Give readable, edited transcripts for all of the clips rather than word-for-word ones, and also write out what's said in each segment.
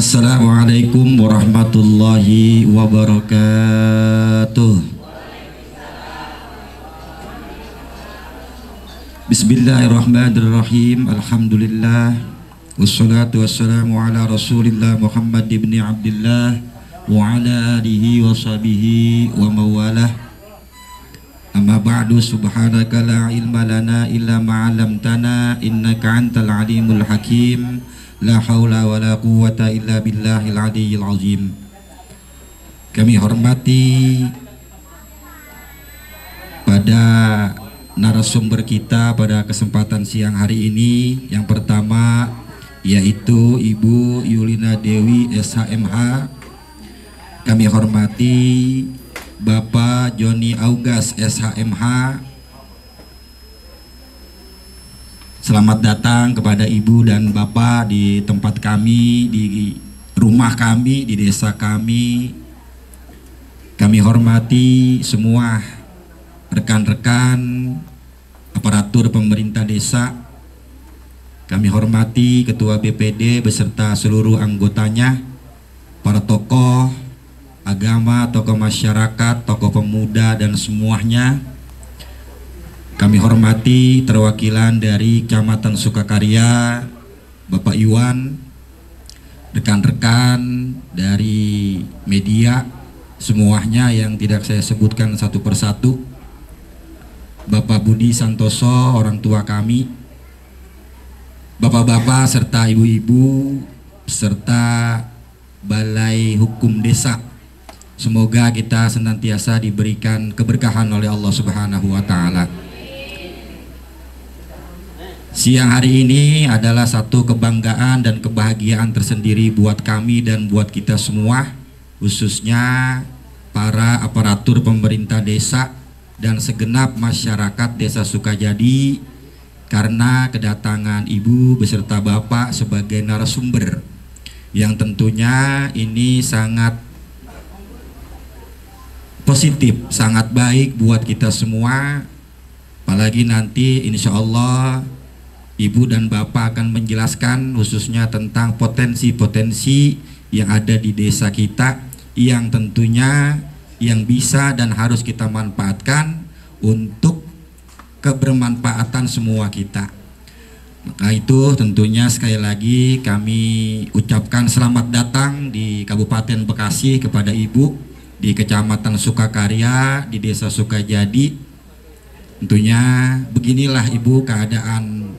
Assalamualaikum warahmatullahi wabarakatuh. Bismillahirrahmanirrahim. Alhamdulillah. Wassalatu wassalamu ala Rasulillah Muhammad ibn Abdullah wa ala alihi wa sahbihi wa mawalah. Amma ba'du, subhanaka la ilma lana illa ma 'allamtana innaka antal alimul hakim. La haula wa la quwwata illa billahil aliyyil azim. Kami hormati pada narasumber kita pada kesempatan siang hari ini. Yang pertama yaitu Ibu Yulina Dewi SHMH. Kami hormati Bapak Joni Augas SHMH. Selamat datang kepada Ibu dan Bapak di tempat kami, di rumah kami, di desa kami. Kami hormati semua rekan-rekan aparatur pemerintah desa. Kami hormati Ketua BPD beserta seluruh anggotanya, para tokoh agama, tokoh masyarakat, tokoh pemuda dan semuanya. Kami hormati terwakilan dari Kecamatan Sukakarya, Bapak Iwan, rekan-rekan dari media, semuanya yang tidak saya sebutkan satu persatu. Bapak Budi Santoso, orang tua kami, bapak-bapak serta ibu-ibu, serta Balai Hukum Desa. Semoga kita senantiasa diberikan keberkahan oleh Allah Subhanahu wa Ta'ala. Siang hari ini adalah satu kebanggaan dan kebahagiaan tersendiri buat kami dan buat kita semua, khususnya para aparatur pemerintah desa dan segenap masyarakat Desa Sukajadi, karena kedatangan Ibu beserta Bapak sebagai narasumber yang tentunya ini sangat positif, sangat baik buat kita semua. Apalagi nanti insya Allah Ibu dan Bapak akan menjelaskan khususnya tentang potensi-potensi yang ada di desa kita, yang tentunya yang bisa dan harus kita manfaatkan untuk kebermanfaatan semua kita. Maka itu tentunya sekali lagi kami ucapkan selamat datang di Kabupaten Bekasi kepada Ibu di Kecamatan Sukakarya di Desa Sukajadi. Tentunya beginilah Ibu keadaan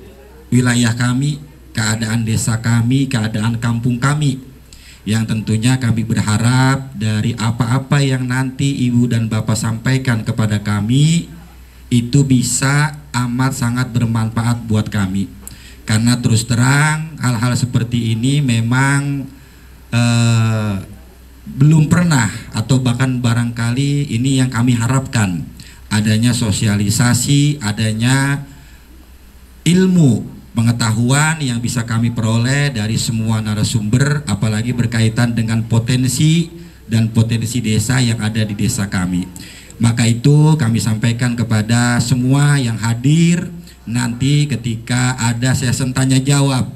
wilayah kami, keadaan desa kami, keadaan kampung kami, yang tentunya kami berharap dari apa-apa yang nanti Ibu dan Bapak sampaikan kepada kami itu bisa amat sangat bermanfaat buat kami. Karena terus terang hal-hal seperti ini memang belum pernah atau bahkan barangkali ini yang kami harapkan, adanya sosialisasi, adanya ilmu pengetahuan yang bisa kami peroleh dari semua narasumber, apalagi berkaitan dengan potensi dan potensi desa yang ada di desa kami. Maka itu kami sampaikan kepada semua yang hadir, nanti ketika ada sesi tanya jawab,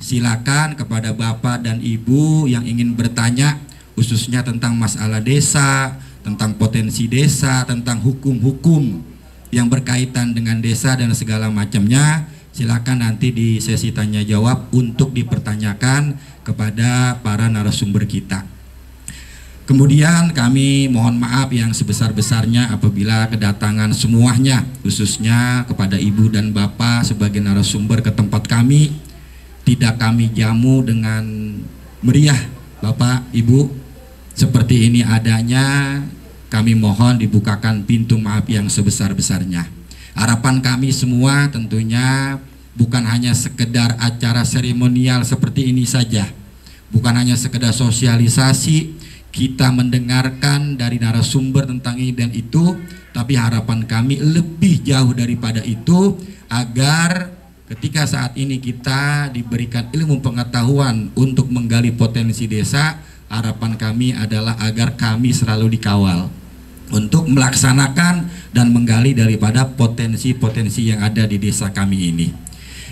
silakan kepada Bapak dan Ibu yang ingin bertanya khususnya tentang masalah desa, tentang potensi desa, tentang hukum-hukum yang berkaitan dengan desa dan segala macamnya. Silakan nanti di sesi tanya jawab untuk dipertanyakan kepada para narasumber kita. Kemudian kami mohon maaf yang sebesar-besarnya apabila kedatangan semuanya, khususnya kepada Ibu dan Bapak sebagai narasumber ke tempat kami, tidak kami jamu dengan meriah. Bapak, Ibu, seperti ini adanya, kami mohon dibukakan pintu maaf yang sebesar-besarnya. Harapan kami semua tentunya bukan hanya sekedar acara seremonial seperti ini saja, bukan hanya sekedar sosialisasi, kita mendengarkan dari narasumber tentang ini dan itu, tapi harapan kami lebih jauh daripada itu, agar ketika saat ini kita diberikan ilmu pengetahuan untuk menggali potensi desa, harapan kami adalah agar kami selalu dikawal untuk melaksanakan dan menggali daripada potensi-potensi yang ada di desa kami ini.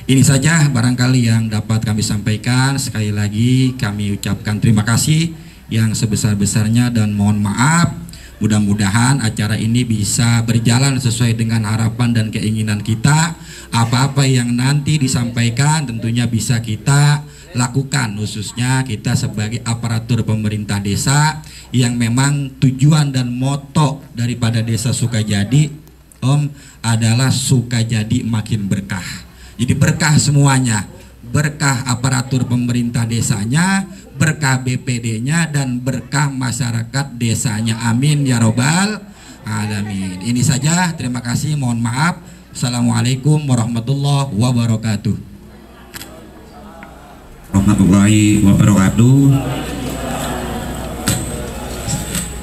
Ini saja barangkali yang dapat kami sampaikan. Sekali lagi kami ucapkan terima kasih yang sebesar-besarnya dan mohon maaf. Mudah-mudahan acara ini bisa berjalan sesuai dengan harapan dan keinginan kita. Apa-apa yang nanti disampaikan tentunya bisa kita lakukan, khususnya kita sebagai aparatur pemerintah desa yang memang tujuan dan moto daripada Desa Sukajadi, Om, adalah Sukajadi makin berkah. Jadi berkah semuanya, berkah aparatur pemerintah desanya, berkah BPD-nya, dan berkah masyarakat desanya. Amin ya robbal alamin. Ini saja, terima kasih, mohon maaf. Assalamualaikum warahmatullahi wabarakatuh. Warahmatullahi wabarakatuh.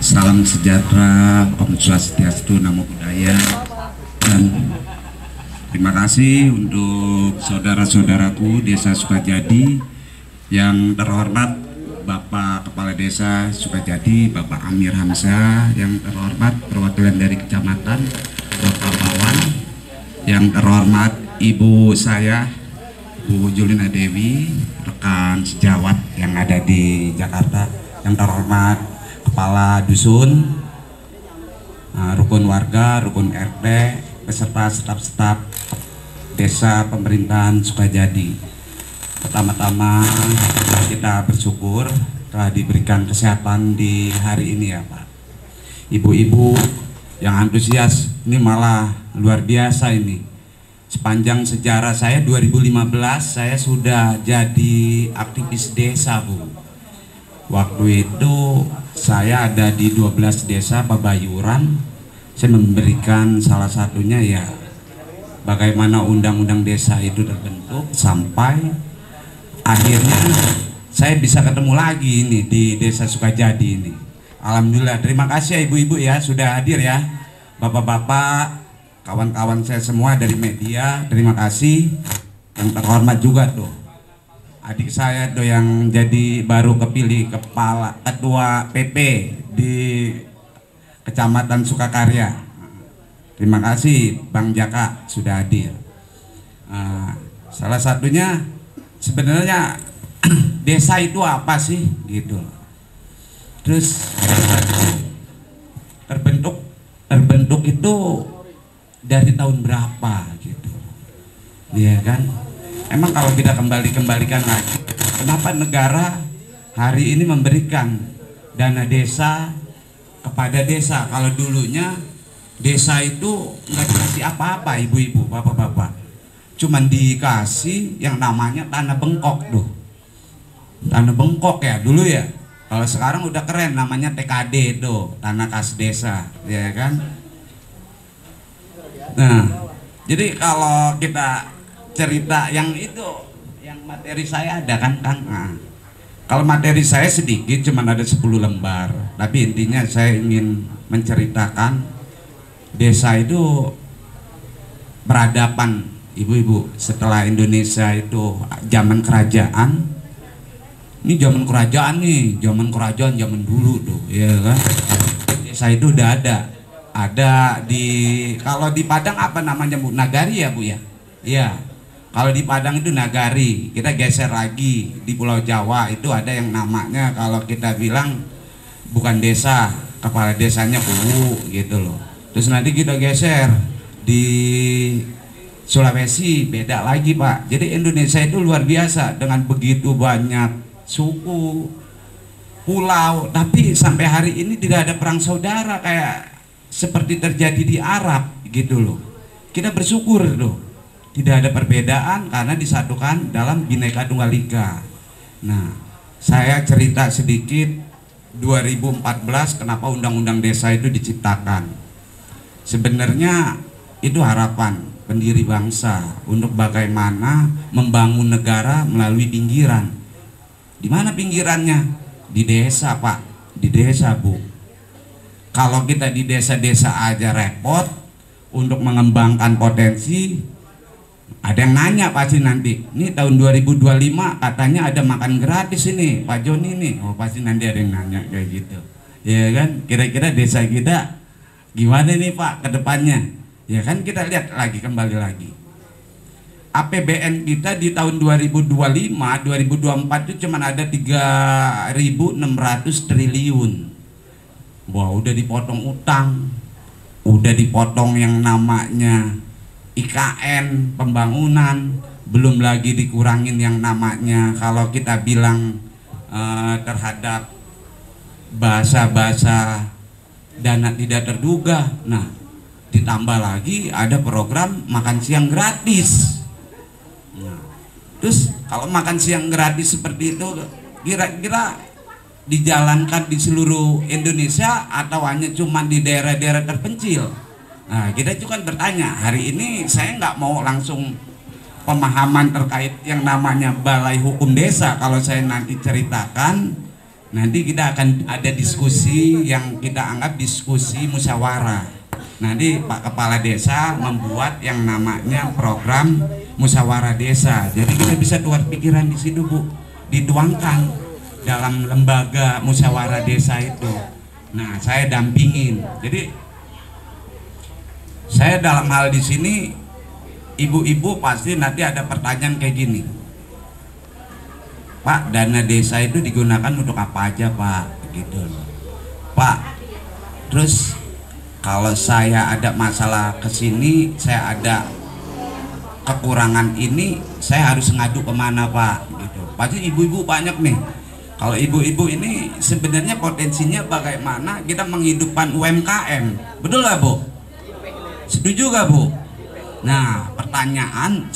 Salam sejahtera, Om Swastiastu, Namo Buddhaya. Dan terima kasih untuk saudara-saudaraku Desa Sukajadi yang terhormat Bapak Kepala Desa Sukajadi, Bapak Amir Hamzah, yang terhormat perwakilan dari kecamatan, Bapak Bawan, yang terhormat Ibu saya, Bu Julina Dewi, rekan sejawat yang ada di Jakarta, yang terhormat Kepala Dusun, Rukun Warga, Rukun RT, beserta staf-staf Desa Pemerintahan Sukajadi. Pertama-tama kita bersyukur telah diberikan kesehatan di hari ini ya Pak. Ibu-ibu yang antusias, ini malah luar biasa ini. Sepanjang sejarah saya 2015 saya sudah jadi aktivis desa Bu. Waktu itu saya ada di 12 desa Pabayuran. Saya memberikan salah satunya ya bagaimana undang-undang desa itu terbentuk sampai akhirnya saya bisa ketemu lagi ini di Desa Sukajadi ini. Alhamdulillah, terima kasih ya ibu-ibu ya sudah hadir ya. Bapak-bapak, kawan-kawan saya semua dari media, terima kasih. Yang terhormat juga tuh adik saya tuh yang jadi baru kepilih ketua PP di Kecamatan Sukakarya. Terima kasih Bang Jaka sudah hadir. Salah satunya sebenarnya desa itu apa sih gitu. Terus terbentuk itu dari tahun berapa gitu. Iya kan? Emang kalau kita kembalikan lagi, kenapa negara hari ini memberikan dana desa kepada desa? Kalau dulunya desa itu nggak dikasih apa-apa, ibu-ibu, bapak-bapak, cuman dikasih yang namanya tanah bengkok tuh, tanah bengkok ya dulu ya. Kalau sekarang udah keren namanya TKD tuh, tanah kas desa, ya kan? Nah, jadi kalau kita cerita yang itu, yang materi saya ada kan Kang? Nah, kalau materi saya sedikit, cuman ada 10 lembar, tapi intinya saya ingin menceritakan desa itu peradaban ibu-ibu setelah Indonesia itu zaman kerajaan. Ini zaman kerajaan nih, zaman kerajaan zaman dulu tuh, ya kan? Desa itu udah ada di, kalau di Padang apa namanya Bu? Nagari ya Bu ya? Iya. Kalau di Padang itu nagari. Kita geser lagi di Pulau Jawa itu ada yang namanya kalau kita bilang bukan desa, kepala desanya kuwu gitu loh. Terus nanti kita geser di Sulawesi beda lagi Pak. Jadi Indonesia itu luar biasa dengan begitu banyak suku, pulau, tapi sampai hari ini tidak ada perang saudara kayak seperti terjadi di Arab gitu loh. Kita bersyukur loh, tidak ada perbedaan karena disatukan dalam Bhinneka Tunggal Ika. Nah, saya cerita sedikit 2014 kenapa undang-undang desa itu diciptakan. Sebenarnya itu harapan pendiri bangsa untuk bagaimana membangun negara melalui pinggiran. Di mana pinggirannya? Di desa Pak, di desa Bu. Kalau kita di desa-desa aja repot untuk mengembangkan potensi, ada yang nanya pasti nanti, ini tahun 2025 katanya ada makan gratis ini Pak Joni nih. Oh pasti nanti ada yang nanya kayak gitu, ya kan? Kira-kira desa kita gimana nih Pak ke depannya? Ya kan kita lihat lagi, kembali lagi. APBN kita di tahun 2025, 2024 itu cuma ada 3.600 triliun. Wah, udah dipotong utang, udah dipotong yang namanya IKN pembangunan, belum lagi dikurangin yang namanya kalau kita bilang terhadap bahasa-bahasa dana tidak terduga. Nah, ditambah lagi ada program makan siang gratis. Nah, terus kalau makan siang gratis seperti itu kira-kira dijalankan di seluruh Indonesia atau hanya cuma di daerah-daerah terpencil? Nah, kita juga bertanya. Hari ini saya nggak mau langsung pemahaman terkait yang namanya Balai Hukum Desa. Kalau saya nanti ceritakan, nanti kita akan ada diskusi yang kita anggap diskusi musyawarah. Nanti Pak Kepala Desa membuat yang namanya program musyawarah desa. Jadi kita bisa tukar pikiran di situ, Bu, dituangkan dalam lembaga musyawarah desa itu. Nah, saya dampingin. Jadi saya dalam hal di sini, ibu-ibu pasti nanti ada pertanyaan kayak gini, Pak, dana desa itu digunakan untuk apa aja, Pak? Gitu loh, Pak. Terus kalau saya ada masalah ke sini, saya ada kekurangan ini, saya harus ngadu kemana, Pak? Gitu. Pasti ibu-ibu banyak nih. Kalau ibu-ibu ini sebenarnya potensinya bagaimana kita menghidupkan UMKM, betul nggak, Bu? Setuju gak, Bu? Nah, pertanyaan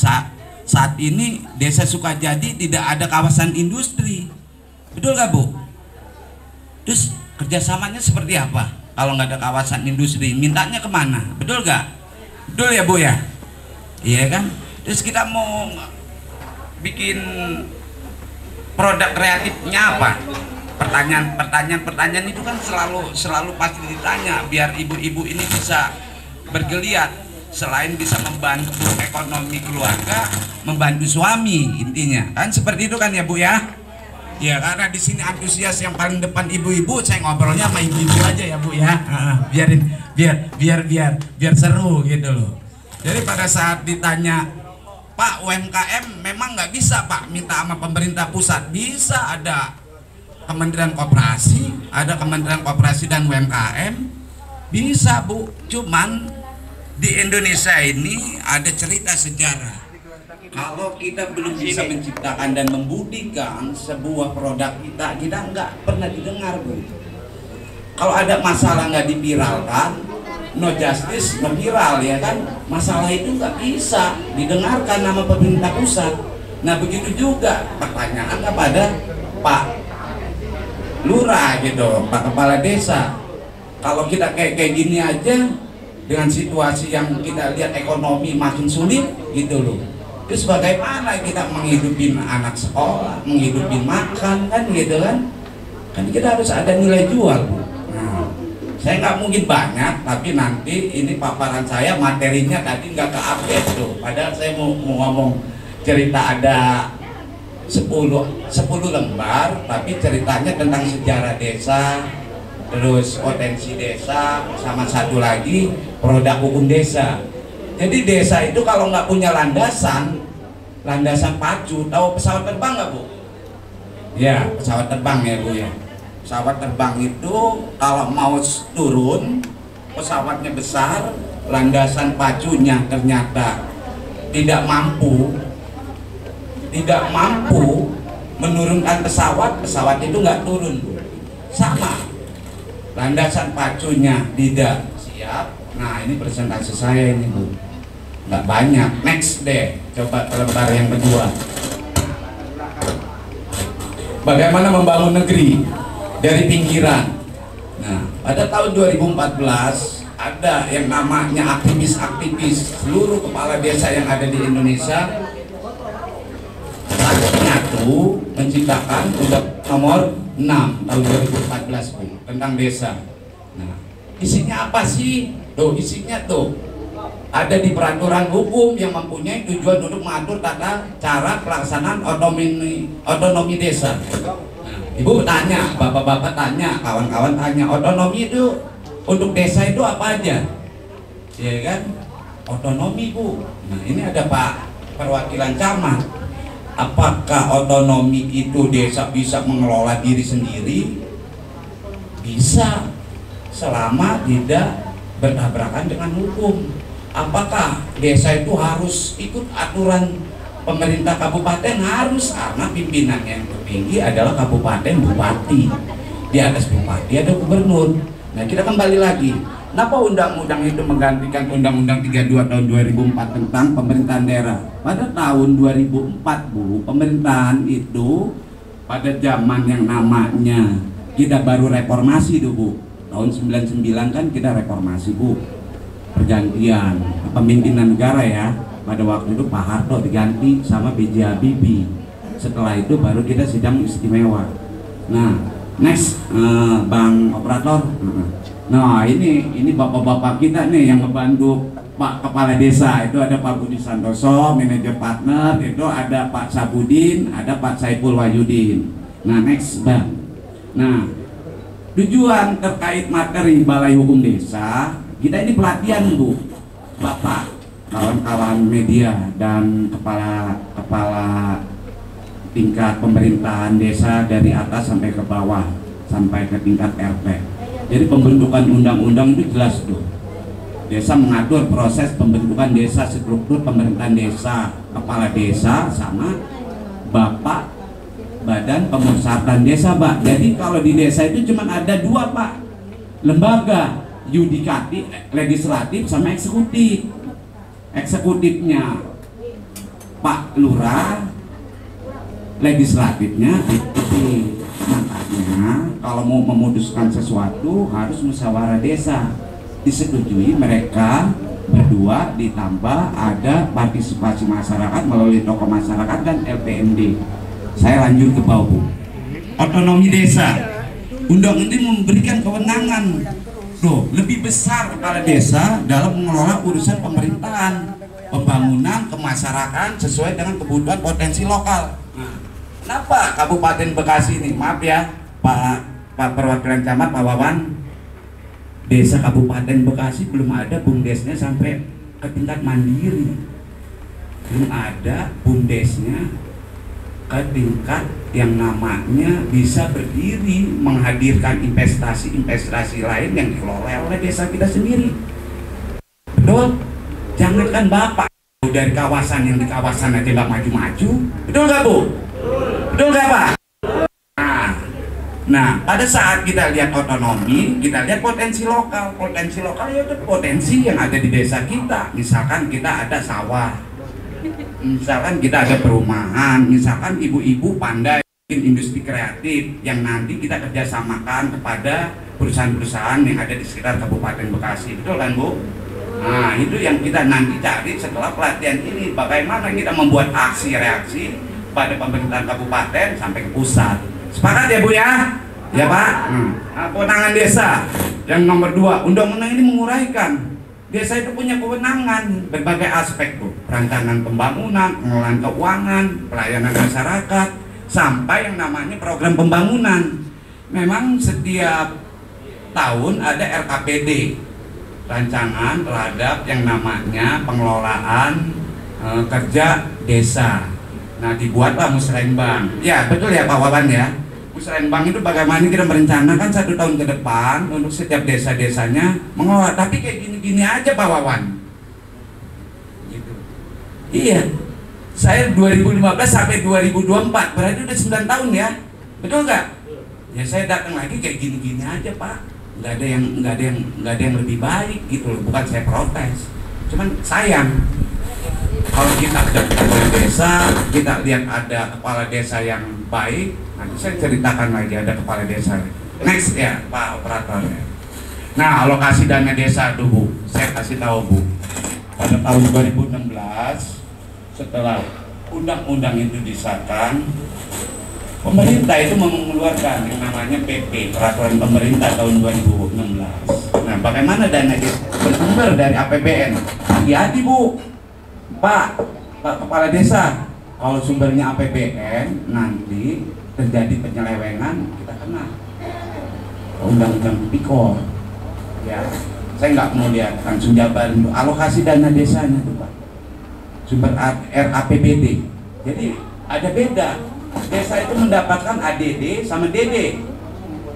saat ini Desa Sukajadi tidak ada kawasan industri, betul gak, Bu? Terus kerjasamanya seperti apa? Kalau nggak ada kawasan industri, mintanya kemana? Betul gak? Betul ya, Bu ya? Iya kan? Terus kita mau bikin produk kreatifnya apa? Pertanyaan itu kan selalu pasti ditanya biar ibu-ibu ini bisa bergeliat, selain bisa membantu ekonomi keluarga, membantu suami, intinya kan seperti itu kan ya, Bu ya? Ya, karena di sini antusias yang paling depan ibu-ibu, saya ngobrolnya sama ibu-ibu aja ya, Bu ya. Biar seru gitu loh. Jadi pada saat ditanya, Pak, UMKM memang nggak bisa, Pak, minta sama pemerintah pusat. Bisa, ada Kementerian Koperasi, dan UMKM, bisa, Bu. Cuman di Indonesia ini ada cerita sejarah. Kalau kita belum bisa menciptakan dan membuktikan sebuah produk kita nggak pernah didengar, Bu. Kalau ada masalah nggak dipiralkan, no justice, no viral, ya kan? Masalah itu nggak bisa didengarkan nama pemerintah pusat. Nah, begitu juga pertanyaan kepada Pak Lurah gitu, Pak Kepala Desa. Kalau kita kayak gini aja, dengan situasi yang kita lihat ekonomi makin sulit gitu loh. Terus bagaimana kita menghidupin anak sekolah, menghidupin makan, kan gitu kan? Kan kita harus ada nilai jual, Bu. Nah, saya nggak mungkin banyak, tapi nanti ini paparan saya materinya tadi nggak ke-update tuh. Padahal saya mau ngomong cerita ada 10 lembar, tapi ceritanya tentang sejarah desa, terus potensi desa, sama satu lagi produk hukum desa. Jadi desa itu kalau nggak punya landasan pacu, tahu pesawat terbang nggak, Bu? Ya, pesawat terbang ya, Bu ya. Pesawat terbang itu kalau mau turun, pesawatnya besar, landasan pacunya ternyata tidak mampu menurunkan pesawat itu nggak turun, Bu. Sama, landasan pacunya tidak siap. Nah, ini presentasi saya ini, Bu, nggak banyak. Next deh, coba lembar yang kedua. Bagaimana membangun negeri dari pinggiran. Nah, pada tahun 2014 ada yang namanya aktivis seluruh kepala desa yang ada di Indonesia nyatu menciptakan undang nomor 6 tahun 2014, Bu, tentang desa. Nah, isinya apa sih? Tuh, isinya tuh ada di peraturan hukum yang mempunyai tujuan untuk mengatur tata cara pelaksanaan otonomi desa. Nah, Ibu tanya, bapak-bapak tanya, kawan-kawan tanya, otonomi itu untuk desa itu apa aja? Ya kan? Otonomi, Bu. Nah, ini ada Pak perwakilan camat, apakah otonomi itu desa bisa mengelola diri sendiri? Bisa, selama tidak bertabrakan dengan hukum. Apakah desa itu harus ikut aturan pemerintah kabupaten? Harus, karena pimpinannya yang tertinggi adalah kabupaten, bupati. Di atas bupati ada gubernur. Nah, kita kembali lagi. Kenapa undang-undang itu menggantikan Undang-Undang 32 tahun 2004 tentang pemerintahan daerah? Pada tahun 2004, Bu, pemerintahan itu pada zaman yang namanya kita baru reformasi tuh, Bu. Tahun 99 kan kita reformasi, Bu. Pergantian kepemimpinan negara ya. Pada waktu itu Pak Harto diganti sama B.J. Habibie. Setelah itu baru kita sidang istimewa. Nah, next Bang Operator. Nah, ini bapak-bapak kita nih yang ngebantu Pak Kepala Desa. Itu ada Pak Budi Santoso, manajer partner. Itu ada Pak Sabudin, ada Pak Saiful Wahyudin. Nah, next Bang. Nah, tujuan terkait materi Balai Hukum Desa, kita ini pelatihan, Bu, Bapak, kawan-kawan media dan kepala tingkat pemerintahan desa dari atas sampai ke bawah, sampai ke tingkat RT. Jadi pembentukan undang-undang itu jelas tuh. Desa mengatur proses pembentukan desa, struktur pemerintahan desa, kepala desa sama Bapak Badan Pemusatan Desa, Pak. Jadi kalau di desa itu cuma ada dua, Pak, lembaga, yudikatif, legislatif sama eksekutif. Eksekutifnya Pak Lurah, legislatifnya itu. Makanya kalau mau memutuskan sesuatu harus musyawarah desa, disetujui mereka berdua, ditambah ada partisipasi masyarakat melalui tokoh masyarakat dan LPMD. Saya lanjut ke bawah, Bu. Otonomi desa, undang ini memberikan kewenangan lebih besar kepala desa dalam mengelola urusan pemerintahan, pembangunan, kemasyarakatan sesuai dengan kebutuhan potensi lokal. Kenapa Kabupaten Bekasi ini, maaf ya Pak Perwakilan Camat, Pak Wawan, desa Kabupaten Bekasi belum ada bumdesnya sampai ke tingkat mandiri, belum ada bumdesnya ke tingkat yang namanya bisa berdiri menghadirkan investasi lain yang dikelola oleh desa kita sendiri. Betul? Jangankan Bapak dari kawasan yang di kawasan aja nggak maju-maju, betul nggak, Bu? Betul nggak, Pak? Nah, pada saat kita lihat otonomi, kita lihat potensi lokal. Potensi lokal ya itu potensi yang ada di desa kita. Misalkan kita ada sawah, misalkan kita ada perumahan, misalkan ibu-ibu pandai bikin industri kreatif yang nanti kita kerjasamakan kepada perusahaan-perusahaan yang ada di sekitar Kabupaten Bekasi. Betul kan, Bu? Nah, itu yang kita nanti cari setelah pelatihan ini. Bagaimana kita membuat aksi reaksi pada pemerintahan kabupaten sampai ke pusat. Sepakat ya, Bu ya? Ya, Pak? Nah, kewenangan desa yang nomor 2, undang-undang ini menguraikan desa itu punya kewenangan berbagai aspek tuh, perencanaan pembangunan, pengelolaan keuangan, pelayanan masyarakat, sampai yang namanya program pembangunan. Memang setiap tahun ada RKPD, rancangan terhadap yang namanya pengelolaan kerja desa. Nah, dibuatlah musrenbang. Ya, betul ya Pak Wawan ya. Musrenbang itu bagaimana kita merencanakan 1 tahun ke depan untuk setiap desa-desanya mengelola. Tapi kayak gini-gini aja Pak Wawan. Gitu. Iya. Saya 2015 sampai 2024, berarti udah 9 tahun ya. Betul nggak? Ya saya datang lagi kayak gini-gini aja Pak. Nggak ada yang lebih baik gitu loh. Bukan saya protes. Cuman sayang. Kalau kita ada kepala desa, kita lihat ada kepala desa yang baik, nanti saya ceritakan lagi ada kepala desa. Next ya Pak Operator. Nah, alokasi dana desa tuh, Bu, saya kasih tahu, Bu. Pada tahun 2016 setelah undang-undang itu disahkan, pemerintah itu mengeluarkan yang namanya PP, Peraturan Pemerintah tahun 2016. Nah, bagaimana dana desa bersumber dari APBN? Hati-hati, Bu. Pak Kepala Desa, kalau sumbernya APBN nanti terjadi penyelewengan, kita kena undang-undang Tipikor. Ya, saya nggak mau lihat langsung jabarin alokasi dana desanya tuh Pak. sumber RAPBD. Jadi ada beda. Desa itu mendapatkan ADD sama DD.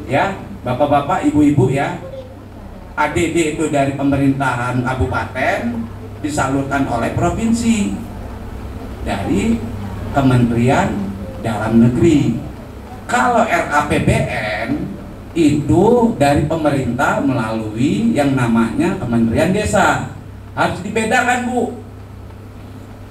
Ya, bapak-bapak, ibu-ibu ya. ADD itu dari pemerintahan kabupaten disalurkan oleh provinsi dari Kementerian Dalam Negeri. Kalau RAPBN itu dari pemerintah melalui yang namanya Kementerian Desa. Harus dibedakan, Bu.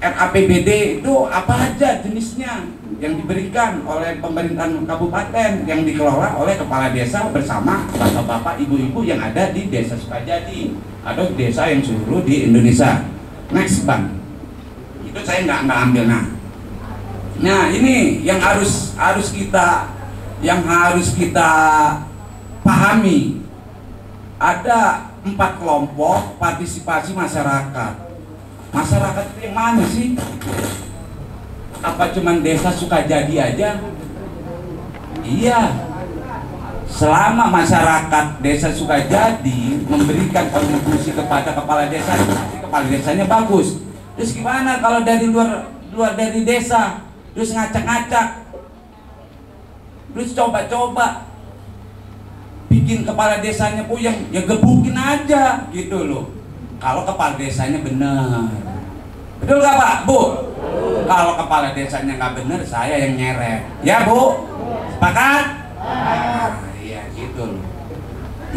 RAPBD itu apa aja jenisnya yang diberikan oleh pemerintahan kabupaten yang dikelola oleh kepala desa bersama bapak-bapak, ibu-ibu yang ada di Desa Sukajadi atau desa yang seluruh di Indonesia. Next, Bang. Itu saya nggak ambil. Nah, ini yang harus kita pahami. Ada 4 kelompok partisipasi masyarakat. Masyarakat itu yang mana sih? Apa cuman Desa Sukajadi aja? Iya. Selama masyarakat Desa Sukajadi memberikan kontribusi kepada kepala desa, kepala desanya bagus. Terus gimana kalau dari luar dari desa, terus ngacak-ngacak, terus coba-coba bikin kepala desanya puyeng, ya gebukin aja gitu loh. Kalau kepala desanya benar, betul gak Pak, Bu? Kalau kepala desanya nggak benar, saya yang nyeret, ya Bu? Sepakat? Iya gitu loh.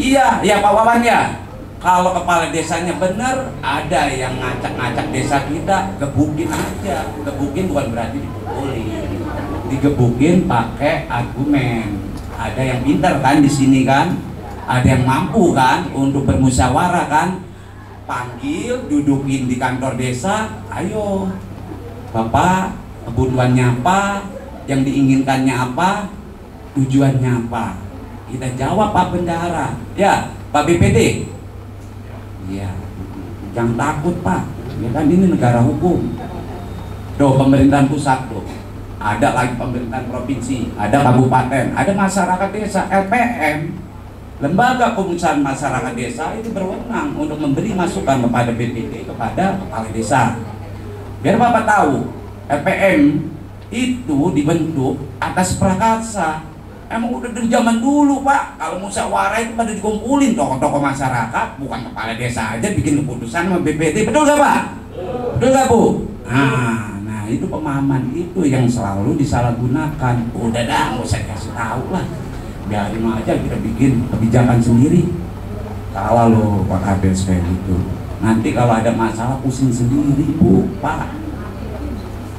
Iya Pak Wawan ya. Kalau kepala desanya benar, ada yang ngacak-ngacak desa kita, gebukin aja. Gebukin bukan berarti dipukulin, digebukin pakai argumen. Ada yang pintar kan di sini kan, ada yang mampu kan untuk bermusyawarah kan. Panggil, dudukin di kantor desa, ayo Bapak, kebutuhannya apa, yang diinginkannya apa, tujuannya apa, kita jawab Pak Bendahara, ya Pak BPD, ya jangan takut Pak, ya kan ini negara hukum. Tuh pemerintahan pusat tuh, ada lagi pemerintahan provinsi, ada kabupaten, ada masyarakat desa, LPM. Lembaga Pemusatan Masyarakat Desa itu berwenang untuk memberi masukan kepada BPD, kepada kepala desa. Biar Bapak tahu, LPM itu dibentuk atas prakarsa. Emang udah dari zaman dulu Pak, kalau musyawarah itu pada dikumpulin tokoh-tokoh masyarakat, bukan kepala desa aja bikin keputusan sama BPD, betul gak Pak? Betul gak Bu? Nah itu pemahaman itu yang selalu disalahgunakan. Udah dah, nggak usah kasih tahu lah. Biarin aja kita bikin kebijakan sendiri. Kalah loh Pak Kades kayak gitu. Nanti kalau ada masalah pusing sendiri Bu, Pak.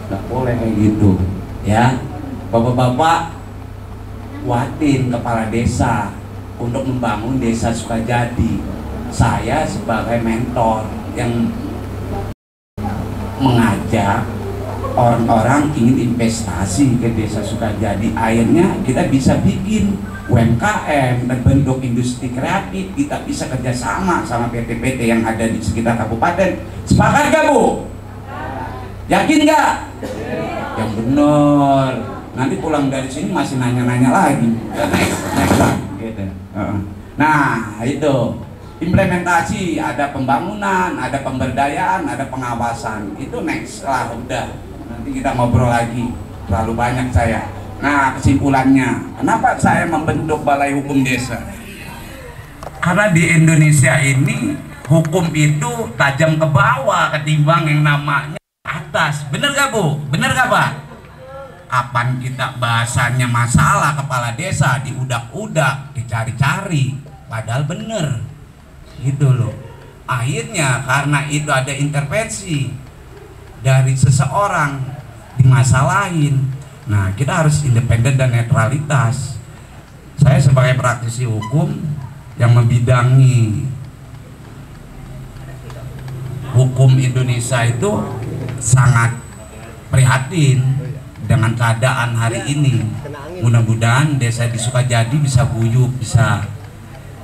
Gak boleh kayak gitu ya. Bapak-bapak, kuatin kepala desa untuk membangun Desa Sukajadi. Saya sebagai mentor yang mengajak orang-orang ingin investasi ke Desa Sukajadi. Akhirnya kita bisa bikin UMKM dan bentuk industri kreatif. Kita bisa kerjasama sama PT-PT yang ada di sekitar kabupaten. Sepakat gak Bu? Yakin gak? Yang bener. Nanti pulang dari sini masih nanya-nanya lagi. Next lagi gitu. Nah itu implementasi, ada pembangunan, ada pemberdayaan, ada pengawasan. Itu next lah udah. Nanti kita ngobrol lagi. Terlalu banyak saya. Nah kesimpulannya, kenapa saya membentuk Balai Hukum Desa? Karena di Indonesia ini hukum itu tajam ke bawah ketimbang yang namanya atas. Bener gak Bu? Bener gak Pak? Kapan kita bahasanya masalah kepala desa diudak-udak, dicari-cari, padahal bener gitu loh. Akhirnya karena itu ada intervensi dari seseorang dimasalahin. Nah kita harus independen dan netralitas. Saya sebagai praktisi hukum yang membidangi hukum Indonesia itu sangat prihatin dengan keadaan hari ini. Mudah-mudahan desa di Sukajadi bisa guyup, bisa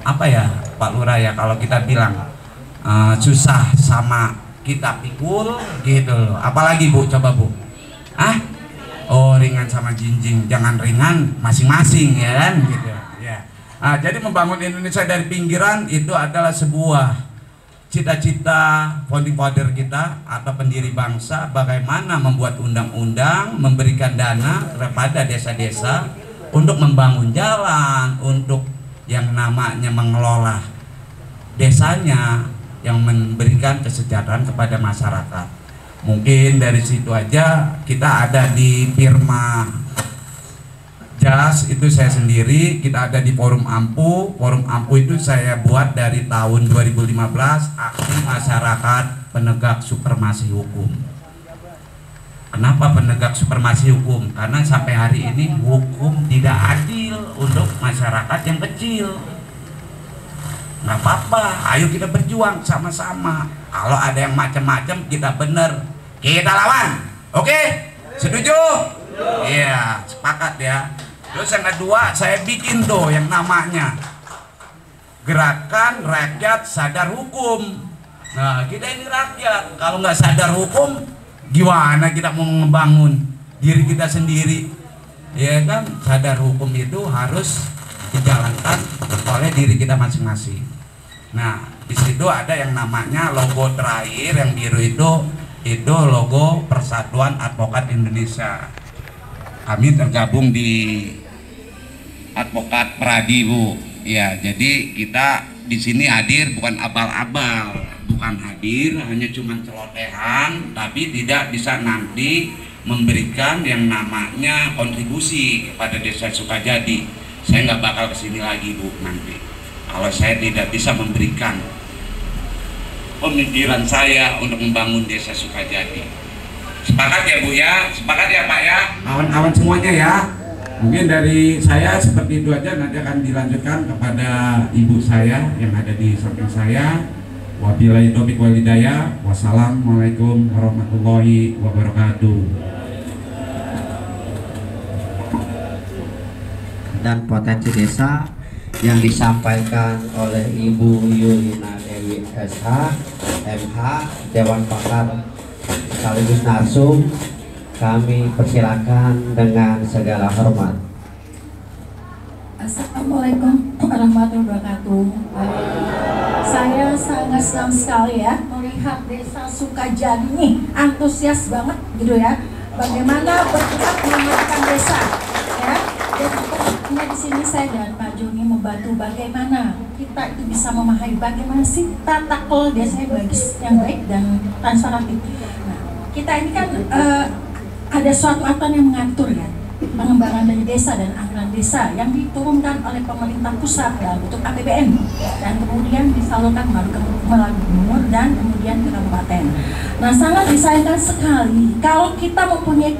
apa ya Pak Lurah ya, kalau kita bilang susah sama kita pikul gitu loh. Apalagi Bu, coba Bu, oh ringan sama jinjing, jangan ringan masing-masing ya kan gitu ya. Jadi membangun Indonesia dari pinggiran itu adalah sebuah cita-cita founding father kita atau pendiri bangsa, bagaimana membuat undang-undang, memberikan dana kepada desa-desa untuk membangun jalan, untuk yang namanya mengelola desanya, yang memberikan kesejahteraan kepada masyarakat. Mungkin dari situ aja. Kita ada di Firma Jas, itu saya sendiri. Kita ada di Forum Ampu. Forum Ampu itu saya buat dari tahun 2015, aksi masyarakat penegak supremasi hukum. Kenapa penegak supremasi hukum? Karena sampai hari ini hukum tidak adil untuk masyarakat yang kecil. Nggak apa-apa, ayo kita berjuang sama-sama. Kalau ada yang macam-macam, kita bener, kita lawan. Oke? Setuju? Iya, sepakat ya. Terus yang kedua, saya bikin tuh yang namanya Gerakan Rakyat Sadar Hukum. Nah, kita ini rakyat, kalau nggak sadar hukum, gimana kita mau membangun diri kita sendiri? Ya kan, sadar hukum itu harus dijalankan oleh diri kita masing-masing. Nah, di situ ada yang namanya logo terakhir yang biru itu logo Persatuan Advokat Indonesia. Kami tergabung di Advokat Pradi, Bu. Ya, jadi kita di sini hadir bukan abal-abal, bukan hadir hanya cuma celotehan, tapi tidak bisa nanti memberikan yang namanya kontribusi kepada Desa Sukajadi. Saya nggak bakal kesini lagi, Bu, nanti kalau saya tidak bisa memberikan pemikiran saya untuk membangun Desa Sukajadi. Sepakat ya, Bu ya? Sepakat ya, Pak ya? Kawan-kawan semuanya ya. Mungkin dari saya seperti itu aja, nanti akan dilanjutkan kepada ibu saya yang ada di samping saya. Wabillahi taufiq wal hidayah. Wassalamualaikum warahmatullahi wabarakatuh. Dan potensi desa yang disampaikan oleh Ibu Yulina Dewi SH, MH, Dewan Pakar sekaligus narsum, kami persilakan dengan segala hormat. Assalamualaikum warahmatullahi wabarakatuh. Saya sangat senang sekali ya melihat Desa Sukajadi nih antusias banget gitu ya. Bagaimana bergerak menyelamatkan desa ya. Dan di sini saya dan Pak Joni membantu bagaimana kita itu bisa memahami bagaimana sih tata kelola desa yang baik dan transparan. Nah, kita ini kan ada suatu aturan yang mengatur ya pengembangan dari desa dan anggaran desa yang diturunkan oleh pemerintah pusat dalam bentuk APBN dan kemudian disalurkan melalui gubernur dan kemudian ke kabupaten. Nah, sangat disayangkan sekali kalau kita mempunyai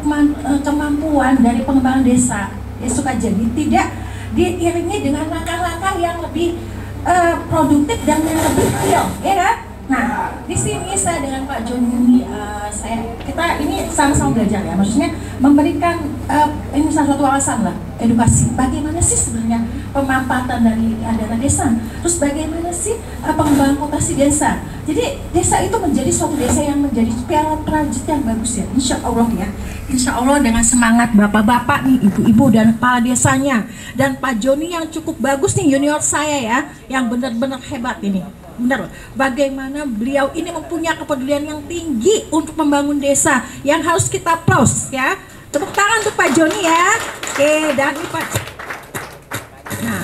kemampuan dari pengembangan desa Sukajadi tidak diiringi dengan langkah-langkah yang lebih produktif dan yang lebih real, ya kan? Nah, di sini saya dengan Pak Joni, kita ini sama-sama belajar ya, maksudnya memberikan ini salah satu alasan lah, edukasi. Bagaimana sih sebenarnya pemanfaatan dari dana desa? Terus bagaimana sih pengembangan potensi desa? Jadi desa itu menjadi suatu desa yang menjadi piala prajut yang bagus ya, insya Allah ya. Insya Allah dengan semangat bapak-bapak nih, ibu-ibu dan kepala desanya, dan Pak Joni yang cukup bagus nih, junior saya ya, yang benar-benar hebat ini. Benar, bagaimana beliau ini mempunyai kepedulian yang tinggi untuk membangun desa yang harus kita applause ya. Tepuk tangan untuk Pak Joni ya. Oke, dan Pak. Nah,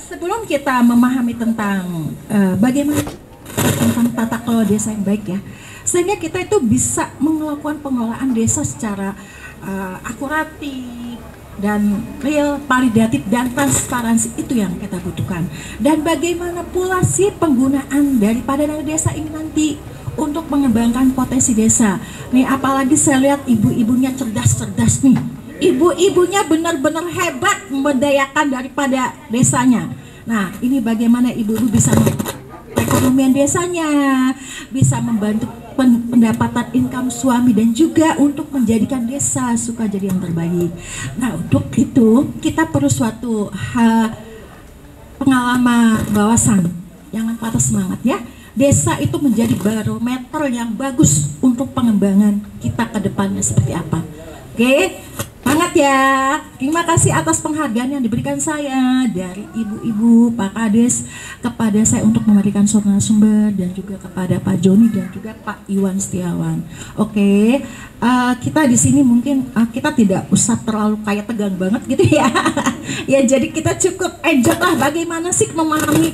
sebelum kita memahami tentang bagaimana tentang tata kelola desa yang baik ya, sehingga kita itu bisa melakukan pengelolaan desa secara akuratif dan real, validatif dan transparansi, itu yang kita butuhkan. Dan bagaimana pula sih penggunaan daripada dana desa ini nanti untuk mengembangkan potensi desa. Nih apalagi saya lihat ibu-ibunya cerdas-cerdas nih. Ibu-ibunya benar-benar hebat memberdayakan daripada desanya. Nah, ini bagaimana ibu-ibu bisa perekonomian desanya, bisa membantu pendapatan income suami dan juga untuk menjadikan Desa Sukajadi yang terbaik. Nah, untuk itu kita perlu suatu pengalaman bawasan. Jangan patah semangat ya. Desa itu menjadi barometer yang bagus untuk pengembangan kita ke depannya seperti apa. Oke, semangat Semangat ya. Terima kasih atas penghargaan yang diberikan saya dari ibu-ibu, Pak Kades kepada saya untuk memberikan narasumber, dan juga kepada Pak Joni dan juga Pak Iwan Setiawan. Oke, kita di sini mungkin kita tidak usah terlalu kayak tegang banget gitu ya. Ya jadi kita cukup enjoy lah bagaimana sih memahami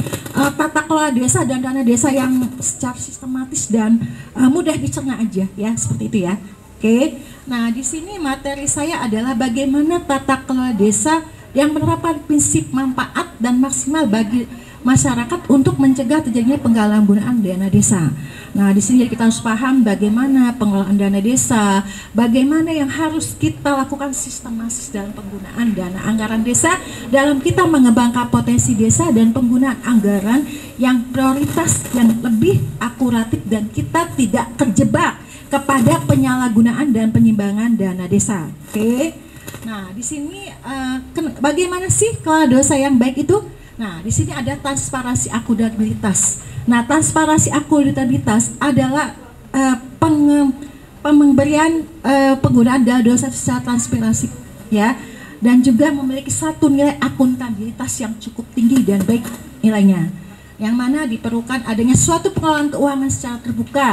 tata kelola desa dan dana desa yang secara sistematis dan mudah dicerna aja ya, seperti itu ya. Oke, nah di sini materi saya adalah bagaimana tata kelola desa yang menerapkan prinsip manfaat dan maksimal bagi masyarakat untuk mencegah terjadinya penggunaan dana desa. Nah di sini kita harus paham bagaimana pengelolaan dana desa, bagaimana yang harus kita lakukan sistematis dalam penggunaan dana anggaran desa dalam kita mengembangkan potensi desa dan penggunaan anggaran yang prioritas yang lebih akuratif dan kita tidak terjebak kepada penyalahgunaan dan penyimbangan dana desa. Oke. Nah, di sini bagaimana sih kelola desa yang baik itu? Nah, di sini ada transparansi akuntabilitas. Nah, transparansi akuntabilitas adalah pemberian penggunaan dana desa secara transparansi ya, dan juga memiliki satu nilai akuntabilitas yang cukup tinggi dan baik nilainya. Yang mana diperlukan adanya suatu pengelolaan keuangan secara terbuka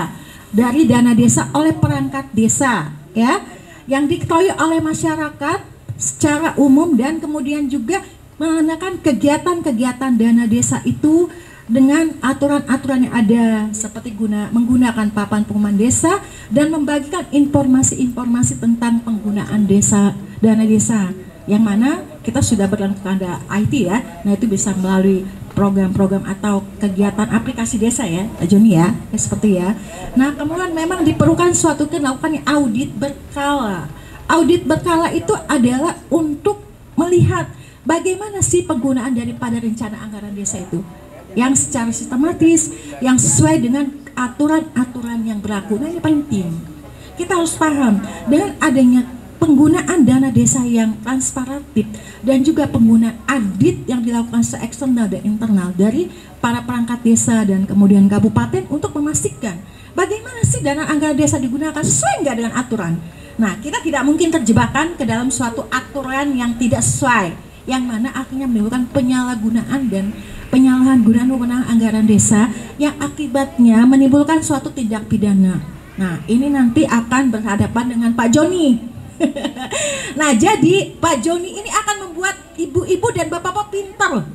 dari dana desa oleh perangkat desa ya, yang diketahui oleh masyarakat secara umum, dan kemudian juga mengenakan kegiatan-kegiatan dana desa itu dengan aturan-aturan yang ada seperti menggunakan papan pengumuman desa dan membagikan informasi-informasi tentang penggunaan dana desa, yang mana kita sudah berlakukan ada IT ya. Nah itu bisa melalui program-program atau kegiatan aplikasi desa ya, Pak Joni ya, seperti ya. Nah kemudian memang diperlukan suatu melakukan audit berkala. Audit berkala itu adalah untuk melihat bagaimana sih penggunaan daripada rencana anggaran desa itu yang secara sistematis, yang sesuai dengan aturan-aturan yang berlaku. Nah ini penting, kita harus paham dengan adanya penggunaan dana desa yang transparatif dan juga penggunaan audit yang dilakukan secara eksternal dan internal dari para perangkat desa dan kemudian kabupaten untuk memastikan bagaimana sih dana anggaran desa digunakan sesuai nggak dengan aturan. Nah kita tidak mungkin terjebakkan ke dalam suatu aturan yang tidak sesuai, yang mana akhirnya menimbulkan penyalahgunaan dan penyalahan gunaan wewenang anggaran desa yang akibatnya menimbulkan suatu tindak pidana. Nah ini nanti akan berhadapan dengan Pak Joni. Nah jadi Pak Joni ini akan membuat ibu-ibu dan bapak-bapak pintar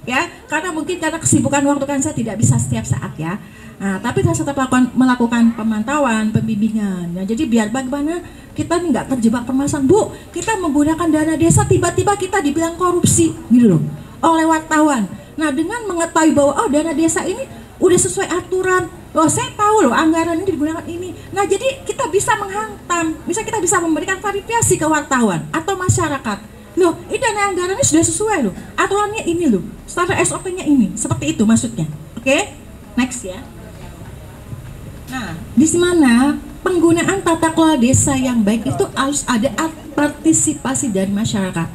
ya, karena mungkin karena kesibukan waktu kan saya tidak bisa setiap saat ya. Nah tapi saya tetap melakukan pemantauan, pembimbingan. Nah jadi biar bagaimana kita nggak terjebak permasalahan, Bu, kita menggunakan dana desa tiba-tiba kita dibilang korupsi gitu loh oleh wartawan. Nah dengan mengetahui bahwa oh dana desa ini udah sesuai aturan, oh saya tahu loh anggaran ini digunakan ini. Nah jadi kita bisa menghantam, bisa kita bisa memberikan klarifikasi ke wartawan atau masyarakat. Loh ini dana anggarannya sudah sesuai loh, aturannya ini loh, standar SOP-nya ini, seperti itu maksudnya. Oke, next ya. Nah di mana penggunaan tata kelola desa yang baik itu harus ada partisipasi dari masyarakat,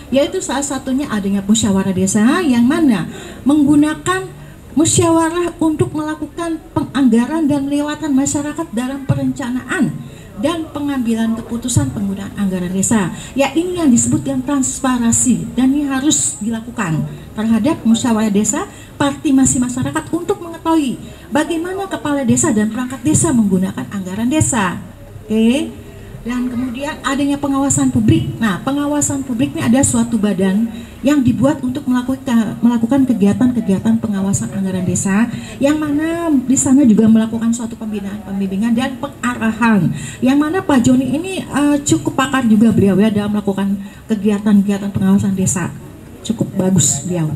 yaitu salah satunya adanya musyawarah desa yang mana menggunakan musyawarah untuk melakukan penganggaran dan melewatkan masyarakat dalam perencanaan dan pengambilan keputusan penggunaan anggaran desa. Ya ini yang disebut dengan transparansi, dan ini harus dilakukan terhadap musyawarah desa, partisipasi masyarakat untuk mengetahui bagaimana kepala desa dan perangkat desa menggunakan anggaran desa. Oke. Dan kemudian adanya pengawasan publik. Nah, pengawasan publik ini ada suatu badan yang dibuat untuk melakukan kegiatan-kegiatan pengawasan anggaran desa, yang mana di sana juga melakukan suatu pembinaan, pembimbingan dan pengarahan. Yang mana Pak Joni ini cukup pakar juga beliau ya dalam melakukan kegiatan-kegiatan pengawasan desa. Cukup bagus beliau.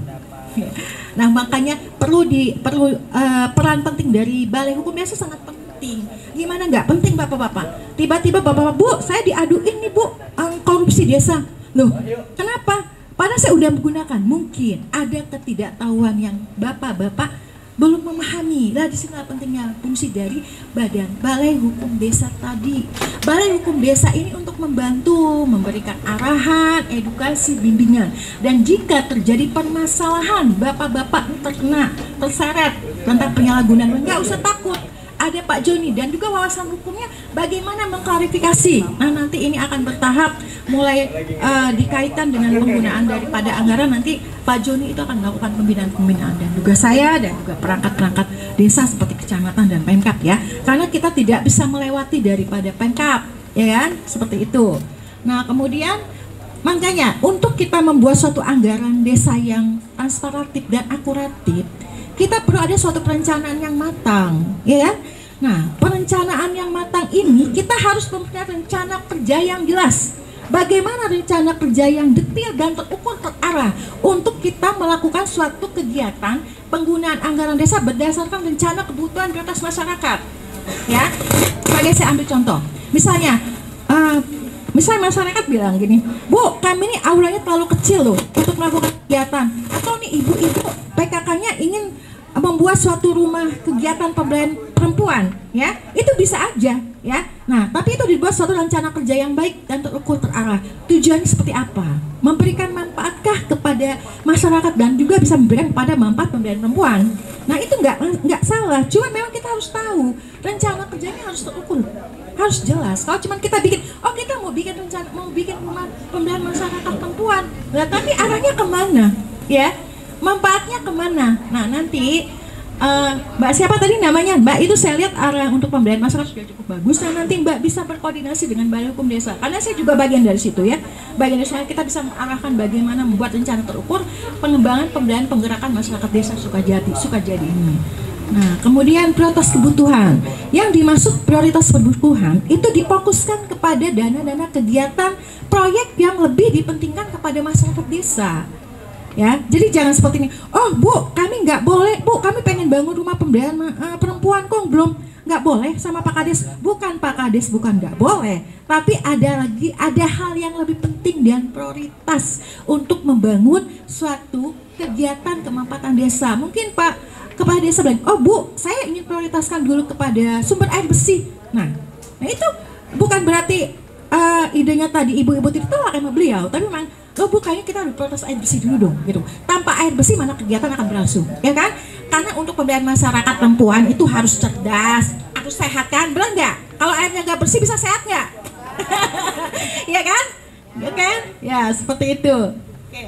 Nah, makanya perlu peran penting dari Balai Hukum Desa sangat penting. Gimana nggak penting bapak-bapak? Tiba-tiba bapak-bapak, Bu, saya diaduin nih Bu, korupsi desa. Loh, kenapa? Padahal saya udah menggunakan. Mungkin ada ketidaktahuan yang bapak-bapak belum memahami. Lah di sini pentingnya fungsi dari badan Balai Hukum Desa tadi. Balai Hukum Desa ini untuk membantu, memberikan arahan, edukasi, bimbingan. Dan jika terjadi permasalahan, bapak-bapak terkena, terseret tentang penyalahgunaan, nggak usah takut. Ada Pak Joni dan juga wawasan hukumnya bagaimana mengklarifikasi. Nah nanti ini akan bertahap mulai dikaitkan dengan penggunaan daripada anggaran, nanti Pak Joni itu akan melakukan pembinaan dan juga saya dan juga perangkat-perangkat desa seperti kecamatan dan Pemkab ya, karena kita tidak bisa melewati daripada Pemkab ya kan, seperti itu. Nah kemudian makanya untuk kita membuat suatu anggaran desa yang transparatif dan akuratif, kita perlu ada suatu perencanaan yang matang ya kan. Nah, perencanaan yang matang ini kita harus mempunyai rencana kerja yang jelas. Bagaimana rencana kerja yang detail dan terukur terarah untuk kita melakukan suatu kegiatan penggunaan anggaran desa berdasarkan rencana kebutuhan prioritas masyarakat. Ya, sebagai saya ambil contoh, misalnya masyarakat bilang gini, Bu, kami ini aulanya terlalu kecil loh untuk melakukan kegiatan. Atau nih ibu-ibu PKK-nya ingin membuat suatu rumah kegiatan pemberdayaan perempuan, ya itu bisa aja, ya. Nah, tapi itu dibuat suatu rencana kerja yang baik dan terukur terarah. Tujuannya seperti apa? Memberikan manfaatkah kepada masyarakat dan juga bisa memberikan kepada manfaat pemberdayaan perempuan. Nah, itu nggak salah. Cuma memang kita harus tahu rencana kerjanya harus terukur, harus jelas. Kalau cuma kita bikin, oh kita mau bikin rencana, mau bikin rumah pemberdayaan masyarakat perempuan, nah, tapi arahnya kemana, ya? Manfaatnya kemana? Nah nanti Mbak siapa tadi namanya? Mbak itu saya lihat arah untuk pemberdayaan masyarakat sudah cukup bagus. Nah nanti Mbak bisa berkoordinasi dengan Balai Hukum Desa, karena saya juga bagian dari situ ya. Bagian dari sana kita bisa mengarahkan bagaimana membuat rencana terukur pengembangan pemberdayaan penggerakan masyarakat desa Sukajadi ini. Nah kemudian prioritas kebutuhan. Yang dimaksud prioritas kebutuhan itu difokuskan kepada dana-dana kegiatan proyek yang lebih dipentingkan kepada masyarakat desa. Ya, jadi jangan seperti ini. Oh Bu, kami nggak boleh. Bu, kami pengen bangun rumah pemberdayaan perempuan kok belum nggak boleh sama Pak Kades. Bukan Pak Kades, bukan nggak boleh. Tapi ada hal yang lebih penting dan prioritas untuk membangun suatu kegiatan kemanfaatan desa. Mungkin Pak Kepala Desa bilang, oh Bu, saya ingin prioritaskan dulu kepada sumber air bersih. Nah itu bukan berarti idenya tadi ibu-ibu itu tolak sama beliau, tapi memang oh Bu, kayaknya kita harus prioritas air bersih dulu dong, gitu. Tanpa air bersih mana kegiatan akan berlangsung, ya kan? Karena untuk pemberdayaan masyarakat perempuan itu harus cerdas, harus sehat kan, benar nggak? Kalau airnya nggak bersih bisa sehat nggak? Ya kan? Ya kan? Ya seperti itu. Oke,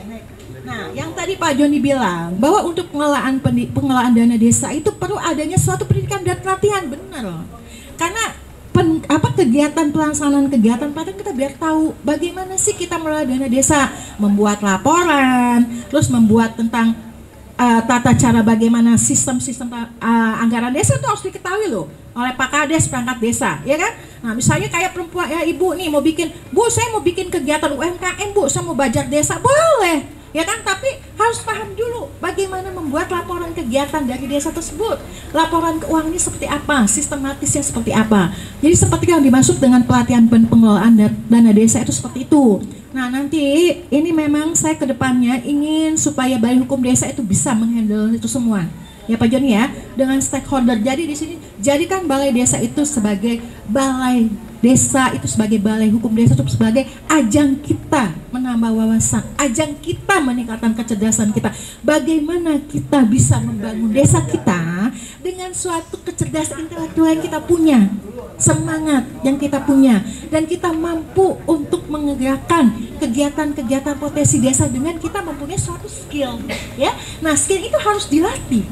nah yang tadi Pak Joni bilang bahwa untuk pengelolaan dana desa itu perlu adanya suatu pendidikan dan pelatihan, benar. Karena kegiatan pelaksanaan kegiatan paling kita biar tahu bagaimana sih kita mengelola dana desa, membuat laporan, terus membuat tentang tata cara bagaimana sistem-sistem anggaran desa itu harus diketahui loh oleh Pak Kades perangkat desa, ya kan? Nah misalnya kayak perempuan ya ibu nih mau bikin, Bu saya mau bikin kegiatan UMKM Bu, saya mau budget desa, boleh. Ya kan, tapi harus paham dulu bagaimana membuat laporan kegiatan dari desa tersebut. Laporan keuangannya seperti apa, sistematisnya seperti apa. Jadi seperti yang dimaksud dengan pelatihan pengelolaan dana desa itu seperti itu. Nah nanti ini memang saya kedepannya ingin supaya Balai Hukum Desa itu bisa menghandle itu semua. Ya Pak Joni ya, dengan stakeholder. Jadi di sini jadikan Balai Desa itu sebagai balai desa, itu sebagai Balai Hukum Desa itu sebagai ajang kita menambah wawasan, ajang kita meningkatkan kecerdasan kita. Bagaimana kita bisa membangun desa kita dengan suatu kecerdasan intelektual yang kita punya, semangat yang kita punya, dan kita mampu untuk menggerakkan kegiatan-kegiatan potensi desa dengan kita mempunyai suatu skill, ya. Nah skill itu harus dilatih,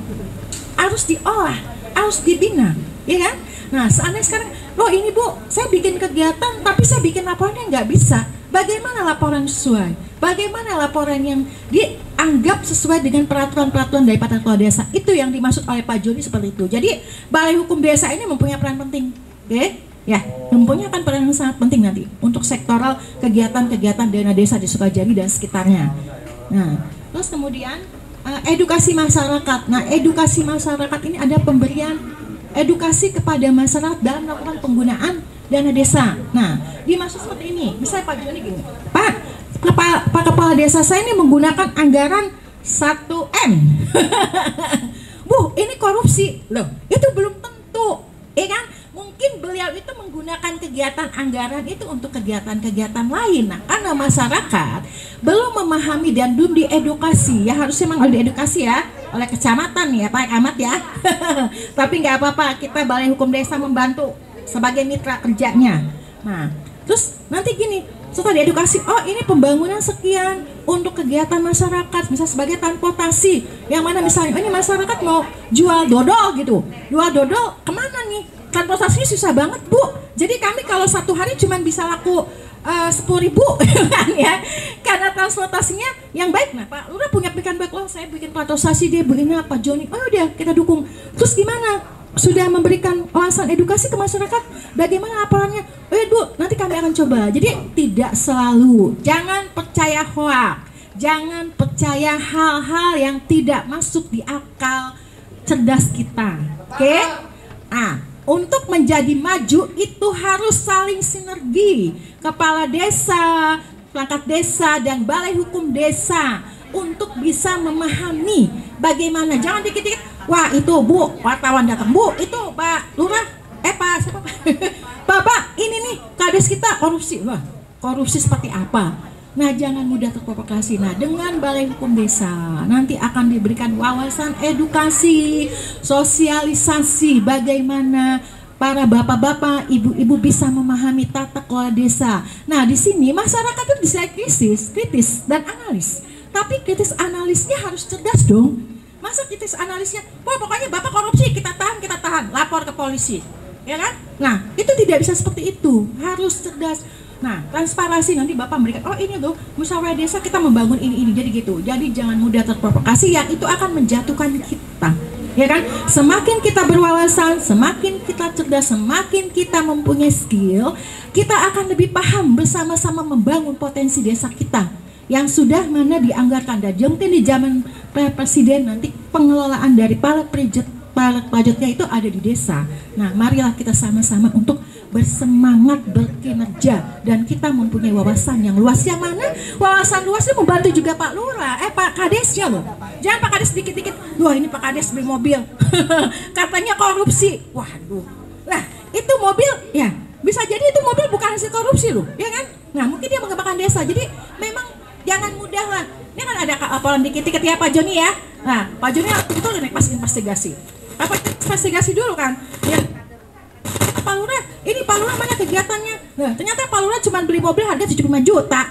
harus diolah, harus dibina, ya kan? Nah seandainya sekarang, loh ini Bu, saya bikin kegiatan tapi saya bikin laporannya nggak bisa. Bagaimana laporan sesuai? Bagaimana laporan yang dianggap sesuai dengan peraturan-peraturan dari kepala desa? Itu yang dimaksud oleh Pak Joni seperti itu. Jadi Balai Hukum Desa ini mempunyai peran penting, oke? Ya, mempunyai peran yang sangat penting nanti untuk sektoral kegiatan-kegiatan dana desa di Sukajadi dan sekitarnya. Nah, terus kemudian edukasi masyarakat. Nah, edukasi masyarakat ini ada pemberian edukasi kepada masyarakat dalam melakukan penggunaan dana desa. Nah, dimaksud seperti ini. Misalnya Pak Joni gini, Pak Kepala Desa saya ini menggunakan anggaran 1M. Bu, ini korupsi. Loh, itu belum tentu. Ya kan? Mungkin beliau itu menggunakan kegiatan anggaran itu untuk kegiatan-kegiatan lain. Nah, karena masyarakat belum memahami dan belum diedukasi, ya harusnya memang diedukasi ya oleh kecamatan ya Pak Camat ya. Tapi nggak apa-apa, kita Balai Hukum Desa membantu sebagai mitra kerjanya. Nah, Terus nanti gini, setelah diedukasi, oh ini pembangunan sekian untuk kegiatan masyarakat, misalnya sebagai transportasi, yang mana misalnya ini masyarakat mau jual dodol gitu, jual dodol kemana nih? Transportasinya susah banget Bu, jadi kami kalau satu hari cuma bisa laku 10.000 kan ya, karena transportasinya yang baik. Nah Pak Lurah punya pikiran baik, oh saya bikin transportasi, dia begini Pak Joni, oh udah kita dukung. Terus gimana? Sudah memberikan wawasan edukasi ke masyarakat, bagaimana laporannya? Oh ya Bu, nanti kami akan coba. Jadi tidak selalu, jangan percaya hoax, jangan percaya hal-hal yang tidak masuk di akal cerdas kita. Oke? Nah, untuk menjadi maju itu harus saling sinergi. Kepala desa, perangkat desa, dan balai hukum desa untuk bisa memahami bagaimana. Jangan dikit-dikit, wah itu Bu, wartawan datang, Bu itu Pak Lurah, Pak siapa Pak? Bapak ini nih kades kita korupsi. Wah korupsi seperti apa? Nah jangan mudah terprovokasi. Nah dengan balai hukum desa nanti akan diberikan wawasan edukasi, sosialisasi bagaimana para bapak-bapak, ibu-ibu bisa memahami tata kelola desa. Nah di sini masyarakat itu bisa kritis dan analis. Tapi kritis analisnya harus cerdas dong. Masa kritis analisnya, wah pokoknya bapak korupsi, kita tahan, lapor ke polisi, ya kan? Nah itu tidak bisa seperti itu, harus cerdas. Nah transparansi nanti bapak memberikan, oh ini loh musyawarah desa kita membangun ini, jadi gitu. Jadi jangan mudah terprovokasi, yang itu akan menjatuhkan kita, ya kan? Semakin kita berwawasan, semakin kita cerdas, semakin kita mempunyai skill, kita akan lebih paham bersama-sama membangun potensi desa kita yang sudah mana dianggarkan. Dan mungkin di zaman presiden nanti pengelolaan dari para pajaknya itu ada di desa. Nah marilah kita sama-sama untuk bersemangat berkinerja, dan kita mempunyai wawasan yang luas. Yang mana wawasan luas itu membantu juga Pak Lurah, Pak Kadesnya loh. Jangan Pak Kades dikit-dikit, wah ini Pak Kades beli mobil katanya korupsi. Waduh, nah itu mobil ya bisa jadi itu mobil bukan hasil korupsi loh, ya kan? Nah mungkin dia mengembangkan desa. Jadi memang jangan mudah lah. Ini kan ada laporan dikit-dikit ya Pak Joni ya. Nah Pak Joni waktu itu udah naik pas investigasi. Apa investigasi dulu kan? Ya Pak Lurah, ini Pak Lurah mana kegiatannya? Nah ternyata Pak Lurah cuma beli mobil harga 75 juta.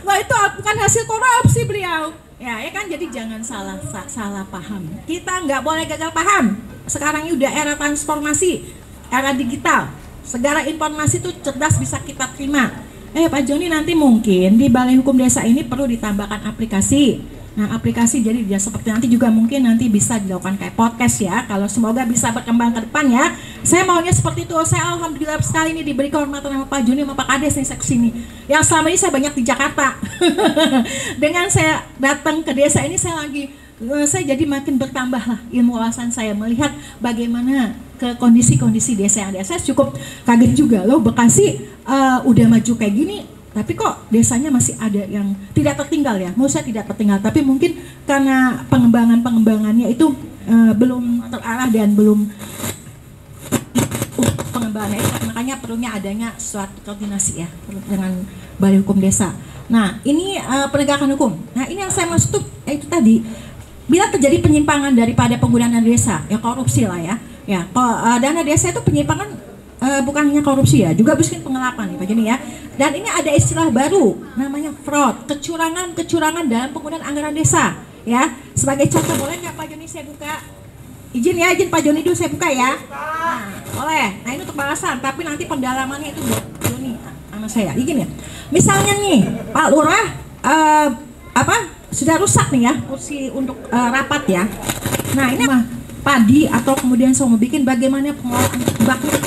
Wah itu bukan hasil korupsi beliau. Ya kan, jadi jangan salah paham. Kita nggak boleh gagal paham. Sekarang ini udah era transformasi, era digital. Segala informasi itu cerdas bisa kita terima. Pak Joni nanti mungkin di balai hukum desa ini perlu ditambahkan aplikasi. Nah aplikasi jadi dia seperti nanti juga mungkin nanti bisa dilakukan kayak podcast ya. Kalau semoga bisa berkembang ke depan ya. Saya maunya seperti itu. Saya alhamdulillah sekali ini diberi kehormatan sama Pak Joni sama Pak Kades nih saya kesini. Yang selama ini saya banyak di Jakarta. Dengan saya datang ke desa ini saya jadi makin bertambah lah ilmu wawasan saya, melihat bagaimana ke kondisi-kondisi desa yang ada. Saya cukup kaget juga loh, Bekasi udah maju kayak gini, tapi kok desanya masih ada yang tidak tertinggal ya. Menurut saya tidak tertinggal, tapi mungkin karena pengembangannya itu belum terarah dan belum pengembangannya itu, makanya perlunya adanya suatu koordinasi ya dengan balai hukum desa. Nah ini penegakan hukum. Nah ini yang saya maksud tuh itu tadi, bila terjadi penyimpangan daripada penggunaan dana desa, ya korupsi lah ya. Ya, dana desa itu penyimpangan bukan hanya korupsi ya, juga bikin pengelapan nih Pak Joni ya. Dan ini ada istilah baru namanya fraud, kecurangan dalam penggunaan anggaran desa ya. Sebagai contoh boleh nggak Pak Joni saya buka? Izin Pak Joni dulu saya buka ya. Nah, boleh. Nah ini untuk balasan, tapi nanti pendalamannya itu buat Joni sama saya. Izin ya. Misalnya nih Pak Lurah sudah rusak nih ya kursi untuk rapat ya. Nah ini mah padi atau kemudian saya mau bikin bagaimana pengelolaan baknya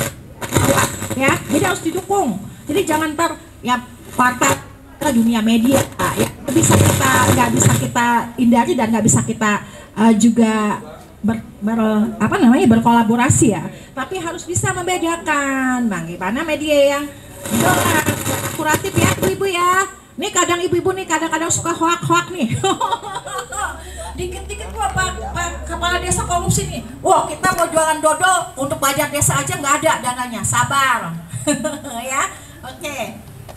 ya, jadi harus didukung. Jadi jangan ya partai dunia media ya nggak bisa kita hindari dan nggak bisa kita juga berkolaborasi ya, tapi harus bisa membedakan bagaimana media yang akuratif ya ibu-ibu ya. Nih kadang ibu-ibu nih kadang-kadang suka hoak-hoak nih. Dikit-dikit gua Pak kepala desa korupsi nih. Wah kita mau jualan dodol untuk pajak desa aja nggak ada dananya. Sabar. Ya, oke.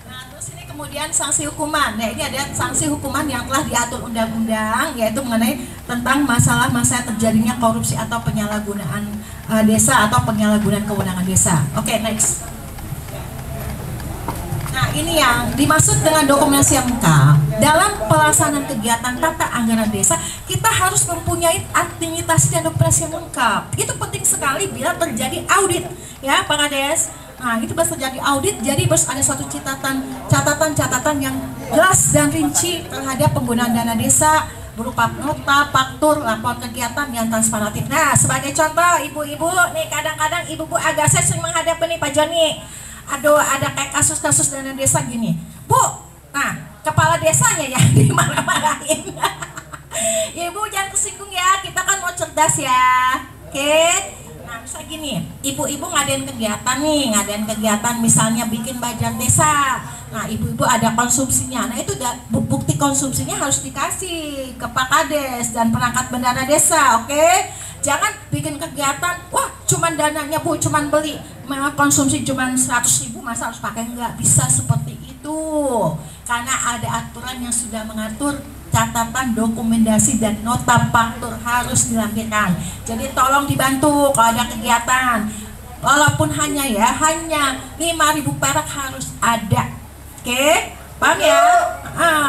Nah terus ini kemudian sanksi hukuman. Nah ini ada sanksi hukuman yang telah diatur undang-undang, yaitu mengenai tentang masalah terjadinya korupsi atau penyalahgunaan desa atau penyalahgunaan kewenangan desa. Oke, next. ini yang dimaksud dengan dokumentasi yang lengkap. Dalam pelaksanaan kegiatan tata anggaran desa, kita harus mempunyai administrasi dan dokumentasi yang lengkap. Itu penting sekali bila terjadi audit, ya Pak Kades. Nah, itu pas terjadi audit, jadi harus ada suatu catatan yang jelas dan rinci terhadap penggunaan dana desa berupa nota, faktur, laporan kegiatan yang transparan. Nah, sebagai contoh, ibu-ibu nih, kadang-kadang ibu-ibu agak saya sering menghadapi nih Pak Joni. Aduh, ada kayak kasus-kasus dana desa gini, Bu. Nah, kepala desanya ya dimarah-marahin. Ibu jangan tersinggung ya, kita kan mau cerdas ya, oke? Nah, misalnya gini, ibu-ibu ngadain kegiatan misalnya bikin budget desa. Nah, ibu-ibu ada konsumsinya. Nah, itu bukti konsumsinya harus dikasih ke Pak Kades dan perangkat bendahara desa, oke? Jangan bikin kegiatan, wah cuman dananya Bu, cuman beli, konsumsi cuman 100.000, masa harus pakai? Enggak bisa seperti itu. Karena ada aturan yang sudah mengatur catatan, dokumentasi, dan nota faktur harus dilampirkan. Jadi tolong dibantu kalau ada kegiatan, walaupun hanya 5.000 perak harus ada. Oke, paham ya?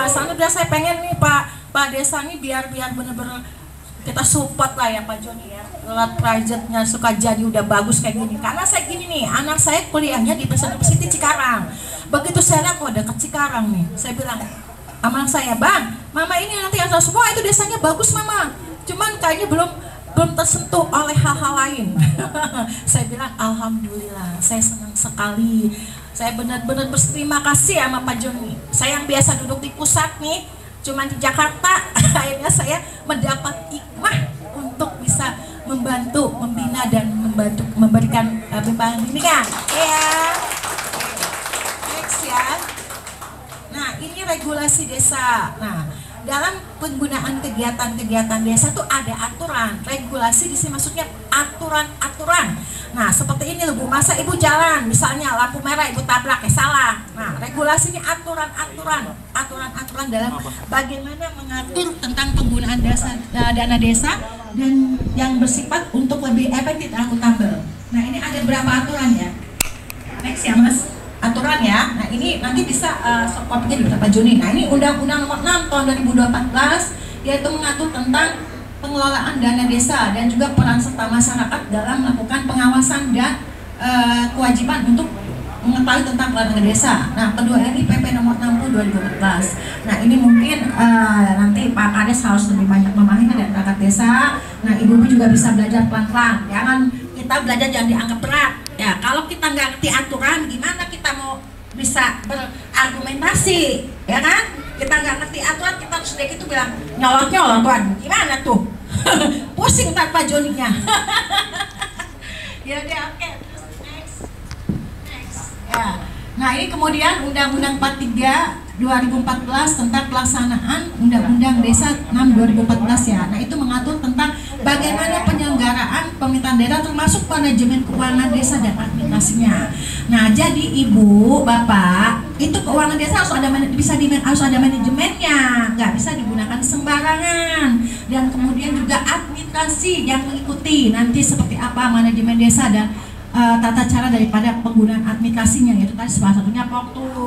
Soalnya udah saya pengen nih Pak Desa nih biar bener-bener kita support lah ya Pak Joni ya. Lewat projectnya Sukajadi udah bagus kayak gini. Karena saya gini nih, anak saya kuliahnya di Presiden City Cikarang. Begitu saya lihat kok dekat Cikarang nih, saya bilang aman saya, Bang, Mama ini nanti yang semua itu desanya bagus Mama, cuman kayaknya belum tersentuh oleh hal-hal lain. Saya bilang alhamdulillah, saya senang sekali, saya benar-benar berterima kasih sama Pak Joni. Saya yang biasa duduk di pusat nih, cuman di Jakarta, akhirnya saya mendapat hikmah untuk bisa membantu, membina dan memberikan bimbingan. Ya, next ya. Nah, ini regulasi desa. Nah, dalam penggunaan kegiatan desa tuh ada aturan. Regulasi di sini maksudnya aturan-aturan. Nah, seperti ini loh Bu, masa Ibu jalan, misalnya lampu merah Ibu tabrak, salah. Nah, regulasinya aturan-aturan dalam bagaimana mengatur tentang penggunaan dana desa dan yang bersifat untuk lebih efektif dan akuntabel. Nah, ini ada berapa aturan ya? Next ya Mas. Aturan ya. Nah, ini nanti bisa kopinya di Pak Joni. Nah, ini Undang-Undang Nomor 6 tahun 2014 yaitu mengatur tentang pengelolaan dana desa dan juga peran serta masyarakat dalam melakukan pengawasan dan kewajiban untuk mengetahui tentang pengelolaan desa. Nah, kedua ini PP Nomor 60 2014. Nah, ini mungkin nanti Pak Kades harus lebih banyak memahami dari perangkat desa. Nah, ibu-ibu juga bisa belajar pelan-pelan. Jangan kita belajar jangan dianggap berat. Ya, kalau kita nggak ngerti aturan, gimana kita mau bisa berargumentasi, ya kan? Kita nggak ngerti aturan, kita harus dari itu bilang nyolot tuan, gimana tuh? Pusing tanpa Joninya. Ya deh, oke. Next. Ya. Nah, ini kemudian Undang-Undang 43 2014 tentang pelaksanaan Undang-Undang Desa 6 2014 ya. Nah, itu mengatur tentang bagaimana penyelenggaraan pemerintahan daerah termasuk manajemen keuangan desa dan administrasinya. Nah, jadi Ibu, Bapak, itu keuangan desa harus ada manajemennya, nggak bisa digunakan sembarangan. Dan kemudian juga administrasi yang mengikuti nanti seperti apa manajemen desa dan tata cara daripada penggunaan administrasinya, yaitu tadi salah satunya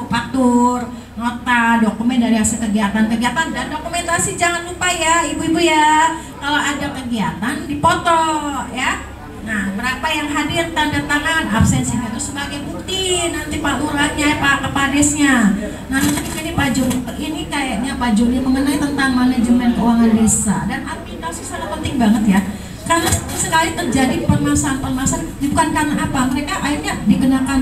faktur, nota, dokumen dari hasil kegiatan dan dokumentasi. Jangan lupa ya ibu-ibu ya, kalau ada kegiatan dipoto ya. Nah, berapa yang hadir, tanda tangan, absensinya itu sebagai bukti nanti Pak Lurahnya, Pak Kepdesnya. Nah, ini Pak Joni, ini kayaknya Pak Joni mengenai tentang manajemen keuangan desa dan administrasi sangat penting banget ya. Karena sekali terjadi permasalahan bukan karena apa, mereka akhirnya dikenakan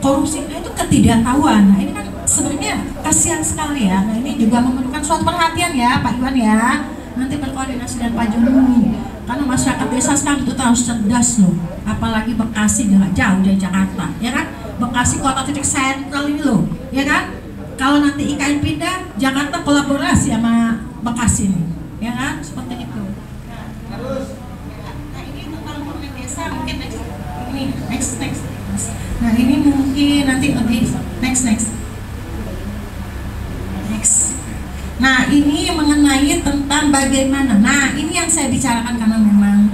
korupsi. Nah, itu ketidaktahuan. Nah, ini kan sebenarnya kasihan sekali ya. Nah, ini juga memerlukan suatu perhatian ya Pak Iwan ya. Nanti berkoordinasi dengan Pak Joni. Karena masyarakat desa sekarang itu harus cerdas loh. Apalagi Bekasi jauh dari Jakarta, ya kan? Bekasi kota titik sentral ini loh, ya kan? Kalau nanti IKN pindah, Jakarta kolaborasi sama Bekasi nih, ya kan? Seperti itu. Mungkin next. Nah, ini mungkin nanti lebih next. Nah, ini mengenai tentang bagaimana. Nah, ini yang saya bicarakan karena memang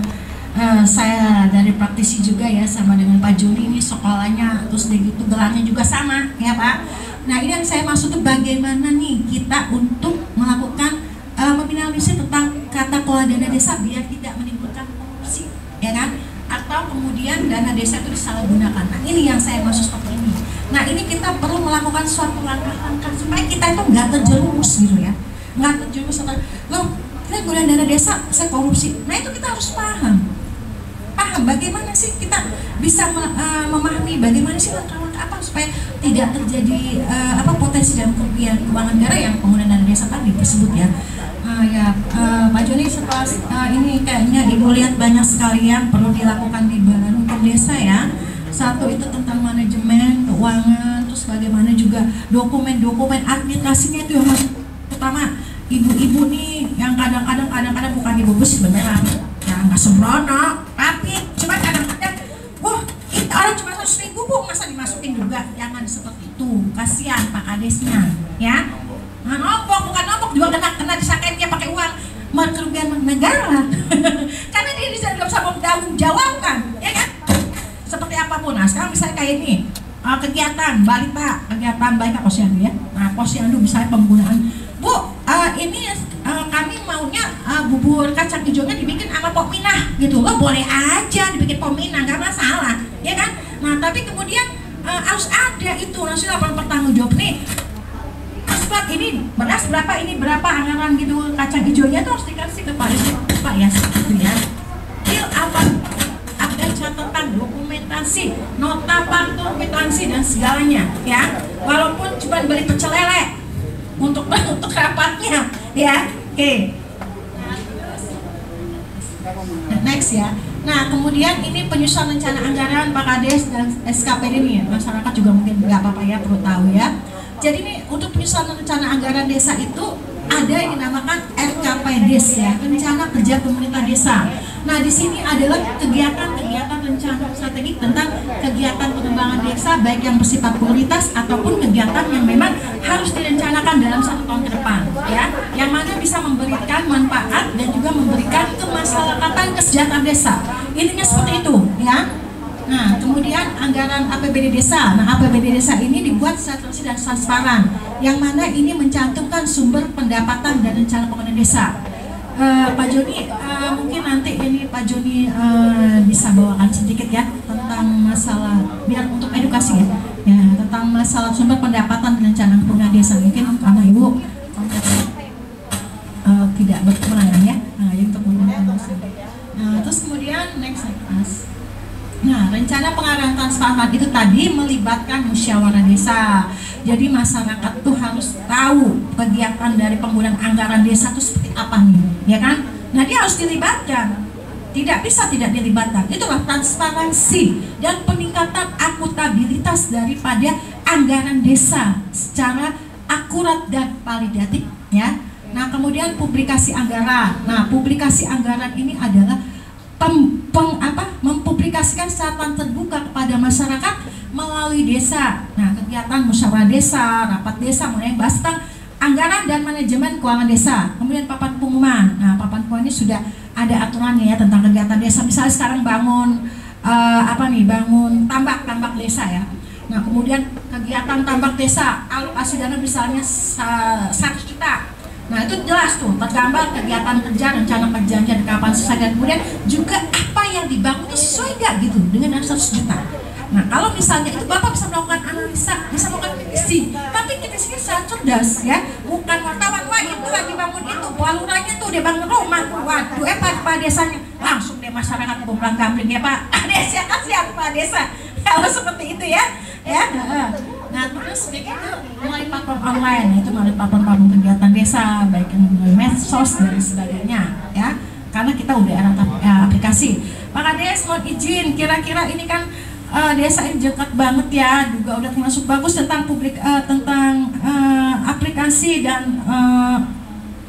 saya dari praktisi juga ya, sama dengan Pak Joni ini sekolahnya, terus gitu gelarnya juga sama ya Pak. Nah ini yang saya maksud tuh bagaimana nih kita untuk melakukan meminimalisir tentang kata kelola dana desa biar tidak menimbulkan korupsi, ya kan? Atau kemudian dana desa itu disalahgunakan. Nah ini yang saya maksud seperti ini. Nah ini kita perlu melakukan suatu langkah-langkah supaya kita itu nggak terjerumus gitu ya, nggak terjerumus loh kita gunakan dana desa saya korupsi. Nah itu kita harus paham bagaimana sih kita bisa memahami bagaimana sih langkah-langkah apa supaya tidak terjadi potensi dalam kerugian keuangan negara yang penggunaan dana desa tadi tersebut ya. Pak Joni, setelah ini kayaknya Ibu lihat banyak sekali yang perlu dilakukan di Badan Hukum Desa ya. Satu itu tentang manajemen keuangan, terus bagaimana juga dokumen-dokumen administrasinya itu yang pertama ibu-ibu nih yang kadang-kadang bukan ibu bus beneran ya nggak sembrono, tapi cuma kadang-kadang itu orang cuma 100.000 bu masa dimasukin juga, jangan seperti itu, kasihan Pak Kadesnya ya. Nah, nombok juga kena disangkain dia pakai uang kerugian negara karena dia bisa nggak bisa bertanggung jawabkan ya kan, seperti apapun. Nah sekarang misalnya kayak ini kegiatan balita posyandu ya. Nah posyandu misalnya penggunaan bu ini kami maunya bubur kacang hijaunya dibikin sama Pokminah gitu loh, boleh aja dibikin Pokminah nggak masalah ya kan. Nah tapi kemudian harus ada itu nasional bertanggung jawab nih. Ini beras berapa, ini berapa anggaran gitu, kacang hijaunya tuh harus dikasih ke Pak ya gitu ya. Ada catatan dokumentasi, nota pantur kwitansi dan segalanya ya. Walaupun cuma beli pecel lele untuk rapatnya ya. Oke. Next ya. Nah kemudian ini penyusunan rencana anggaran Pak Kades dan SKPD nih, masyarakat juga mungkin nggak apa-apa ya perlu tahu ya. Jadi ini untuk penyusunan rencana anggaran desa itu ada yang dinamakan RKPDes ya, rencana kerja pemerintah desa. Nah di sini adalah kegiatan-kegiatan rencana strategik tentang kegiatan pengembangan desa baik yang bersifat prioritas ataupun kegiatan yang memang harus direncanakan dalam 1 tahun ke depan ya, yang mana bisa memberikan manfaat dan juga memberikan kemasyarakatan kesejahteraan desa. Intinya seperti itu ya. Nah, kemudian anggaran APBD desa. Nah, APBD desa ini dibuat secara transparan dan transparan, yang mana ini mencantumkan sumber pendapatan dan rencana pembangunan desa. Pak Joni, mungkin nanti ini Pak Joni bisa bawakan sedikit ya tentang masalah biar untuk edukasi ya, tentang masalah sumber pendapatan dan rencana pembangunan desa. Mungkin karena Ibu tidak berkewenangan ya. Nah, ini untuk menggunakan desa. Nah, terus kemudian next. Nah, rencana pengarahan transparan itu tadi melibatkan musyawarah desa. Jadi masyarakat tuh harus tahu kegiatan dari penggunaan anggaran desa itu seperti apa nih, ya kan? Nah, dia harus dilibatkan. Tidak bisa tidak dilibatkan. Itulah transparansi dan peningkatan akuntabilitas daripada anggaran desa secara akurat dan validatif, ya. Nah, kemudian publikasi anggaran. Nah, publikasi anggaran ini adalah mempublikasikan secara terbuka kepada masyarakat melalui desa. Nah, kegiatan musyawarah desa, rapat desa, mulai bahas tentang anggaran dan manajemen keuangan desa. Kemudian papan pengumuman. Nah, papan pengumuman ini sudah ada aturannya ya tentang kegiatan desa. Misalnya sekarang bangun bangun tambak desa ya. Nah, kemudian kegiatan tambak desa, alokasi dana misalnya 100 juta. Nah, itu jelas tuh tergambar kegiatan kerja, rencana kerjanya dan kapan selesai, dan kemudian juga apa yang dibangun itu sesuai gak gitu dengan 100 juta. Nah, kalau misalnya itu Bapak bisa melakukan analisa, bisa melakukan kritisi, tapi kritisnya sangat cerdas ya, bukan wartawan, wah itu lagi bangun itu, balurannya tuh dia bangun rumah, waduh Pak desanya, langsung deh masyarakat pulang gambling ya Pak Desa, kasihan Pak Desa, kalau seperti itu ya. Nah, terus itu melalui platform online, itu melalui platform kegiatan desa, baik yang melalui medsos dan sebagainya, ya. Karena kita udah era aplikasi. Pak Kades, mohon izin, kira-kira ini kan desa ini dekat banget ya, juga udah termasuk bagus tentang aplikasi dan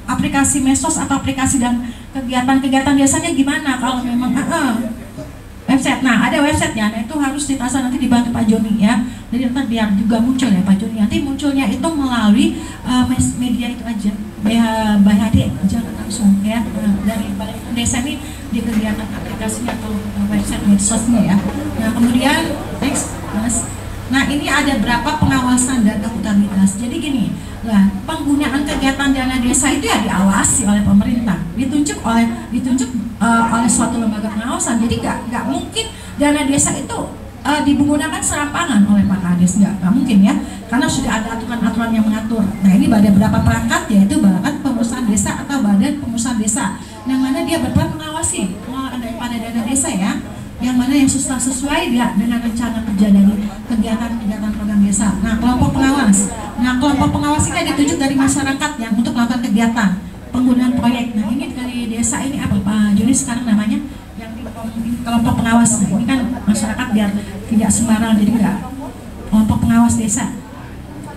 aplikasi medsos atau aplikasi dan kegiatan-kegiatan desanya gimana kalau memang website. Nah, ada websitenya, nah itu harus ditasa nanti dibantu Pak Joni ya. Jadi nanti biar juga muncul ya Pak Joni. Nanti munculnya itu melalui media itu aja, BHD jangan langsung ya. Dari Balai Desa ini di kegiatan aplikasinya atau website medsosnya ya. Nah, kemudian next Mas. Nah, ini ada berapa pengawasan dan akuntabilitas Nah, penggunaan kegiatan dana desa itu ya diawasi oleh pemerintah, ditunjuk oleh suatu lembaga pengawasan. Jadi nggak mungkin dana desa itu digunakan serampangan oleh Pak Kades, nggak mungkin ya, karena sudah ada aturan-aturan yang mengatur. Nah, ini ada beberapa perangkat, yaitu badan pengurusan desa atau badan pengurusan desa, yang mana dia berperan mengawasi pengelolaan daripada dana desa ya, yang mana yang sesuai ya dengan rencana kerja dari kegiatan-kegiatan program desa. Nah, kelompok pengawas. Nah, kelompok pengawas ini ditunjuk dari masyarakat yang untuk melakukan kegiatan penggunaan proyek. Nah, ini dari desa ini apa Pak Joni sekarang namanya? Yang di kelompok pengawas. Nah, ini kan masyarakat biar tidak sembarang, jadi enggak kelompok pengawas desa.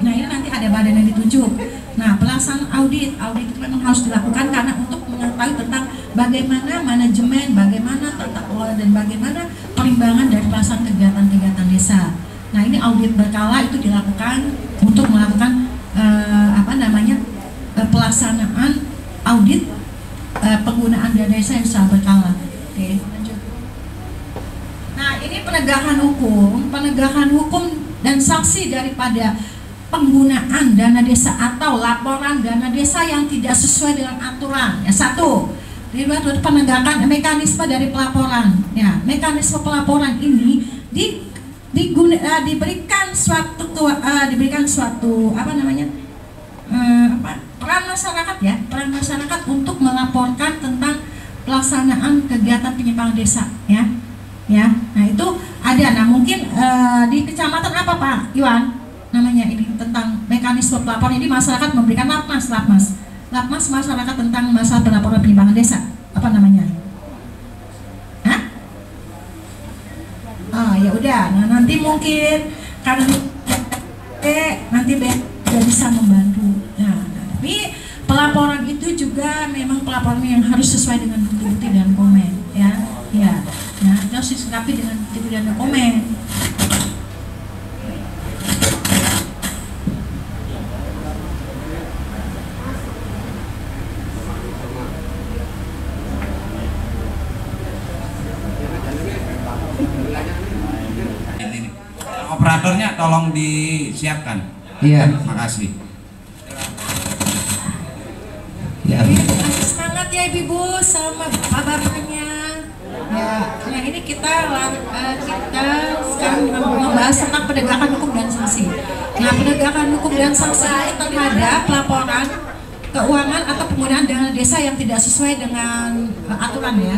Nah, ini nanti ada badan yang ditunjuk. Nah, pelaksanaan audit itu memang harus dilakukan karena untuk mengetahui tentang bagaimana manajemen, bagaimana tata kelola dan bagaimana perimbangan dari pelaksanaan kegiatan-kegiatan desa. Nah, ini audit berkala itu dilakukan untuk melakukan pelaksanaan audit penggunaan dana desa yang secara berkala. Oke, lanjut. Nah, ini penegakan hukum dan sanksi daripada penggunaan dana desa atau laporan dana desa yang tidak sesuai dengan aturan. Ya, satu, penegakan mekanisme dari pelaporan. Ya, mekanisme pelaporan ini diberikan suatu peran masyarakat ya, peran masyarakat untuk melaporkan tentang pelaksanaan kegiatan penyimpangan desa ya. Nah, itu ada. Nah, mungkin di kecamatan apa Pak Iwan namanya ini tentang mekanisme pelaporan ini, masyarakat memberikan lapmas masyarakat tentang masalah pelaporan penyimpangan desa, apa namanya? Ya udah. Nah, nanti mungkin karena nanti bisa membantu. Nah, tapi pelaporan itu juga memang pelaporan yang harus sesuai dengan bukti-bukti dan dokumen ya. Nah, harus disikapi dengan bukti dan dokumen. Operatornya tolong disiapkan. Iya. Makasih. Ya. Kasih semangat ya Ibu sama bapak-bapaknya. Ya, nah ini kita sekarang membahas tentang penegakan hukum dan sanksi. Nah, penegakan hukum dan sanksi terhadap laporan keuangan atau penggunaan dana desa yang tidak sesuai dengan aturan ya.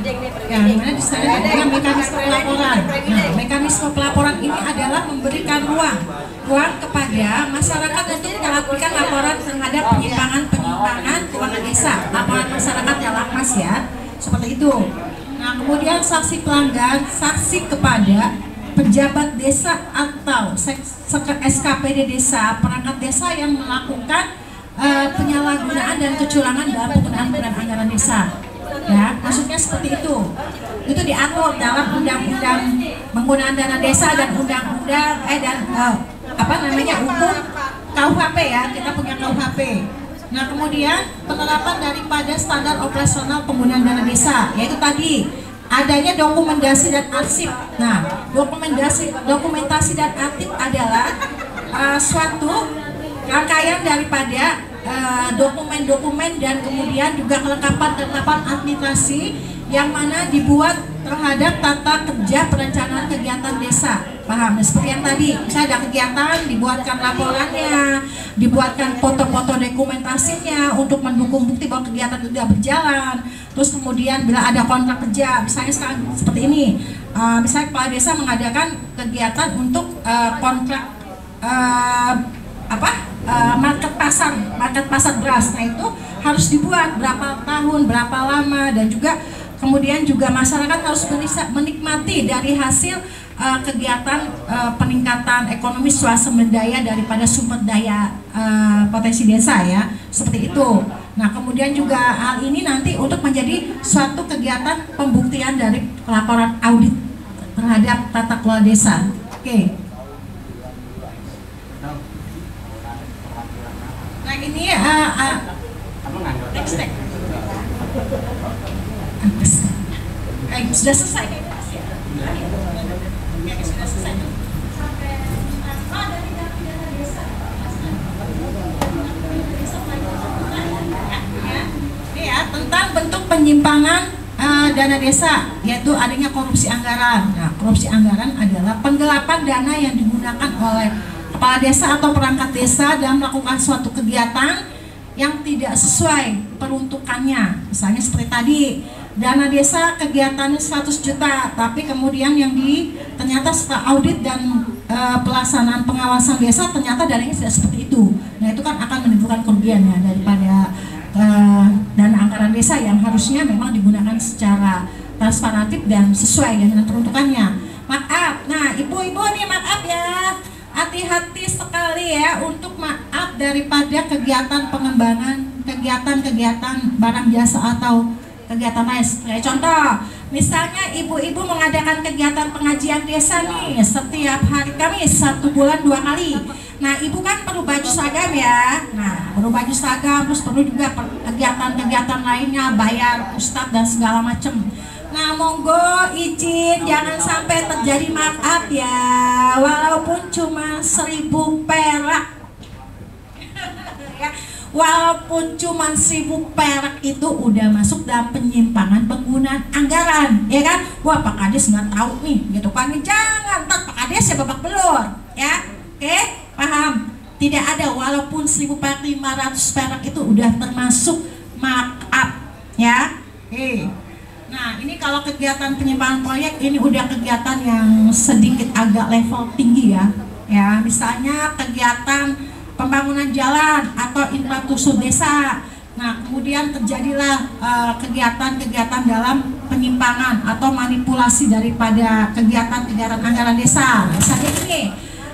Yang mana di sana ada mekanisme pelaporan. Nah, mekanisme pelaporan ini adalah memberikan ruang kepada masyarakat untuk melakukan laporan terhadap penyimpangan keuangan desa. Laporan masyarakat yang lakmas ya, seperti itu. Nah, kemudian saksi pelanggan, saksi kepada pejabat desa atau SKPD desa, perangkat desa yang melakukan penyalahgunaan dan kecurangan dalam penggunaan anggaran desa. Ya, maksudnya seperti itu. Itu diatur dalam undang-undang penggunaan dana desa dan undang-undang hukum KUHP ya. Kita punya KUHP. Nah, kemudian penerapan daripada standar operasional penggunaan dana desa, yaitu tadi adanya dokumentasi dan arsip. Nah, dokumentasi dan arsip adalah suatu rangkaian daripada dokumen-dokumen dan kemudian juga kelengkapan administrasi yang mana dibuat terhadap tata kerja perencanaan kegiatan desa. Paham? Seperti yang tadi, misalnya ada kegiatan, dibuatkan laporannya, dibuatkan foto-foto dokumentasinya untuk mendukung bukti bahwa kegiatan itu sudah berjalan. Terus kemudian bila ada kontrak kerja, misalnya sekarang seperti ini, misalnya kepala desa mengadakan kegiatan untuk kontrak market pasar beras. Nah, itu harus dibuat berapa tahun, berapa lama, dan juga kemudian juga masyarakat harus menikmati dari hasil kegiatan peningkatan ekonomi swasembada daripada sumber daya potensi desa ya, seperti itu. Nah, kemudian juga hal ini nanti untuk menjadi suatu kegiatan pembuktian dari laporan audit terhadap tata kelola desa. Oke. Nah, ini next. Sudah selesai. Sudah selesai. dana desa, yaitu adanya korupsi anggaran. Nah, korupsi anggaran adalah penggelapan dana yang digunakan oleh kepala desa atau perangkat desa dalam melakukan suatu kegiatan yang tidak sesuai peruntukannya. Misalnya seperti tadi, dana desa kegiatannya 100 juta, tapi kemudian yang ternyata setelah audit dan pelaksanaan pengawasan desa ternyata dananya tidak seperti itu. Nah, itu kan akan menimbulkan kerugian ya daripada dana anggaran desa yang harusnya memang digunakan secara transparantif dan sesuai dengan peruntukannya. Maaf, nah ibu-ibu nih maaf ya, hati-hati sekali ya untuk maaf daripada kegiatan pengembangan, kegiatan barang jasa atau kegiatan lain. Kayak contoh, misalnya ibu-ibu mengadakan kegiatan pengajian desa nih setiap hari Kamis 1 bulan 2 kali. Nah, ibu kan perlu baju seragam ya. Nah, perlu baju seragam, terus perlu juga kegiatan-kegiatan lainnya, bayar ustadz dan segala macem. Nah, monggo izin jangan sampai terjadi maaf ya, walaupun cuma 1.000 perak. Ya, walaupun cuma 1.000 perak itu udah masuk dalam penyimpangan penggunaan anggaran, ya kan? Wah, Pak Kades nggak tahu nih, gitu kan? Jangan, ntar Pak Kades ya babak belur, ya? Oke, paham? Tidak ada, walaupun 1.000 perak, 500 perak itu udah termasuk markup, ya? Oke. Nah, ini kalau kegiatan penyimpangan proyek ini udah kegiatan yang sedikit agak level tinggi ya. Ya, misalnya kegiatan pembangunan jalan atau infrastruktur desa. Nah, kemudian terjadilah kegiatan-kegiatan dalam penyimpangan atau manipulasi daripada kegiatan-kegiatan anggaran desa. Misalnya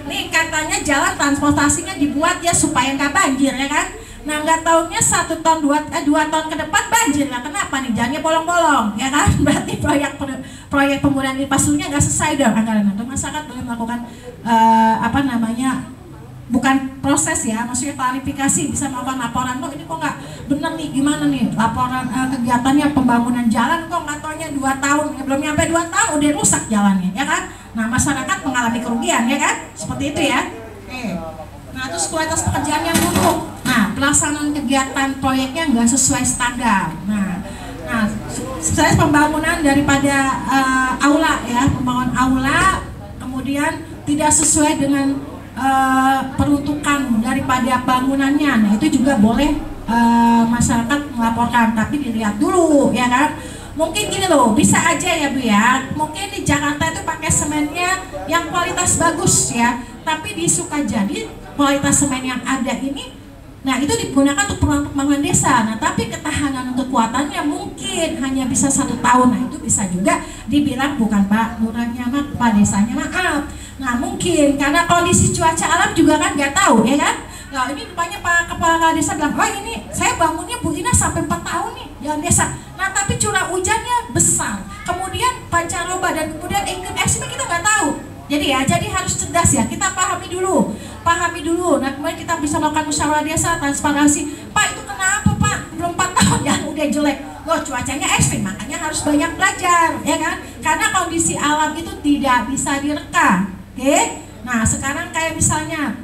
nih katanya jalan transportasinya dibuat ya supaya nggak banjir ya kan? Nah, nggak tahunya 1 tahun 2 tahun ke depan banjir lah. Kenapa nih? Jalannya bolong-bolong, ya kan? Berarti proyek pembangunan infrastrukturnya nggak sesuai dong anggaran. Atau masyarakat boleh melakukan bukan proses ya, maksudnya klarifikasi, bisa melakukan laporan. Loh, ini kok nggak bener nih, gimana nih laporan kegiatannya pembangunan jalan kok nggak taunya 2 tahun, ya, belum nyampe 2 tahun udah rusak jalannya, ya kan? Nah, masyarakat mengalami kerugian, ya kan? Seperti itu ya. Nah, terus kualitas pekerjaan yang buruk. Nah, pelaksanaan kegiatan proyeknya nggak sesuai standar. Nah, saya pembangunan daripada aula ya, pembangunan aula, kemudian tidak sesuai dengan peruntukan daripada bangunannya. Nah, itu juga boleh masyarakat melaporkan, tapi dilihat dulu ya kan. Mungkin gini loh, bisa aja ya Bu ya, mungkin di Jakarta itu pakai semennya yang kualitas bagus ya, tapi di Sukajadi kualitas semen yang ada ini, nah itu digunakan untuk pembangunan desa. Nah, tapi ketahanan kekuatannya mungkin hanya bisa 1 tahun. Nah, itu bisa juga dibilang bukan Pak lurahnya Pak desanya maaf. Nah, mungkin karena kondisi cuaca alam juga kan nggak tahu ya kan. Nah, ini rupanya Pak Kepala Desa bilang, oh ini saya bangunnya Bu Ina sampai 4 tahun nih jalan desa. Nah, tapi curah hujannya besar, kemudian pancaroba dan kemudian iklim ekstrim kita nggak tahu. Jadi harus cerdas ya, kita pahami dulu. Nah, kemudian kita bisa melakukan musyawarah desa, transparansi. Pak, itu kenapa Pak? Belum 4 tahun ya udah jelek. Loh, cuacanya ekstrim, makanya harus banyak belajar, ya kan? Karena kondisi alam itu tidak bisa direka. Oke? Nah, sekarang kayak misalnya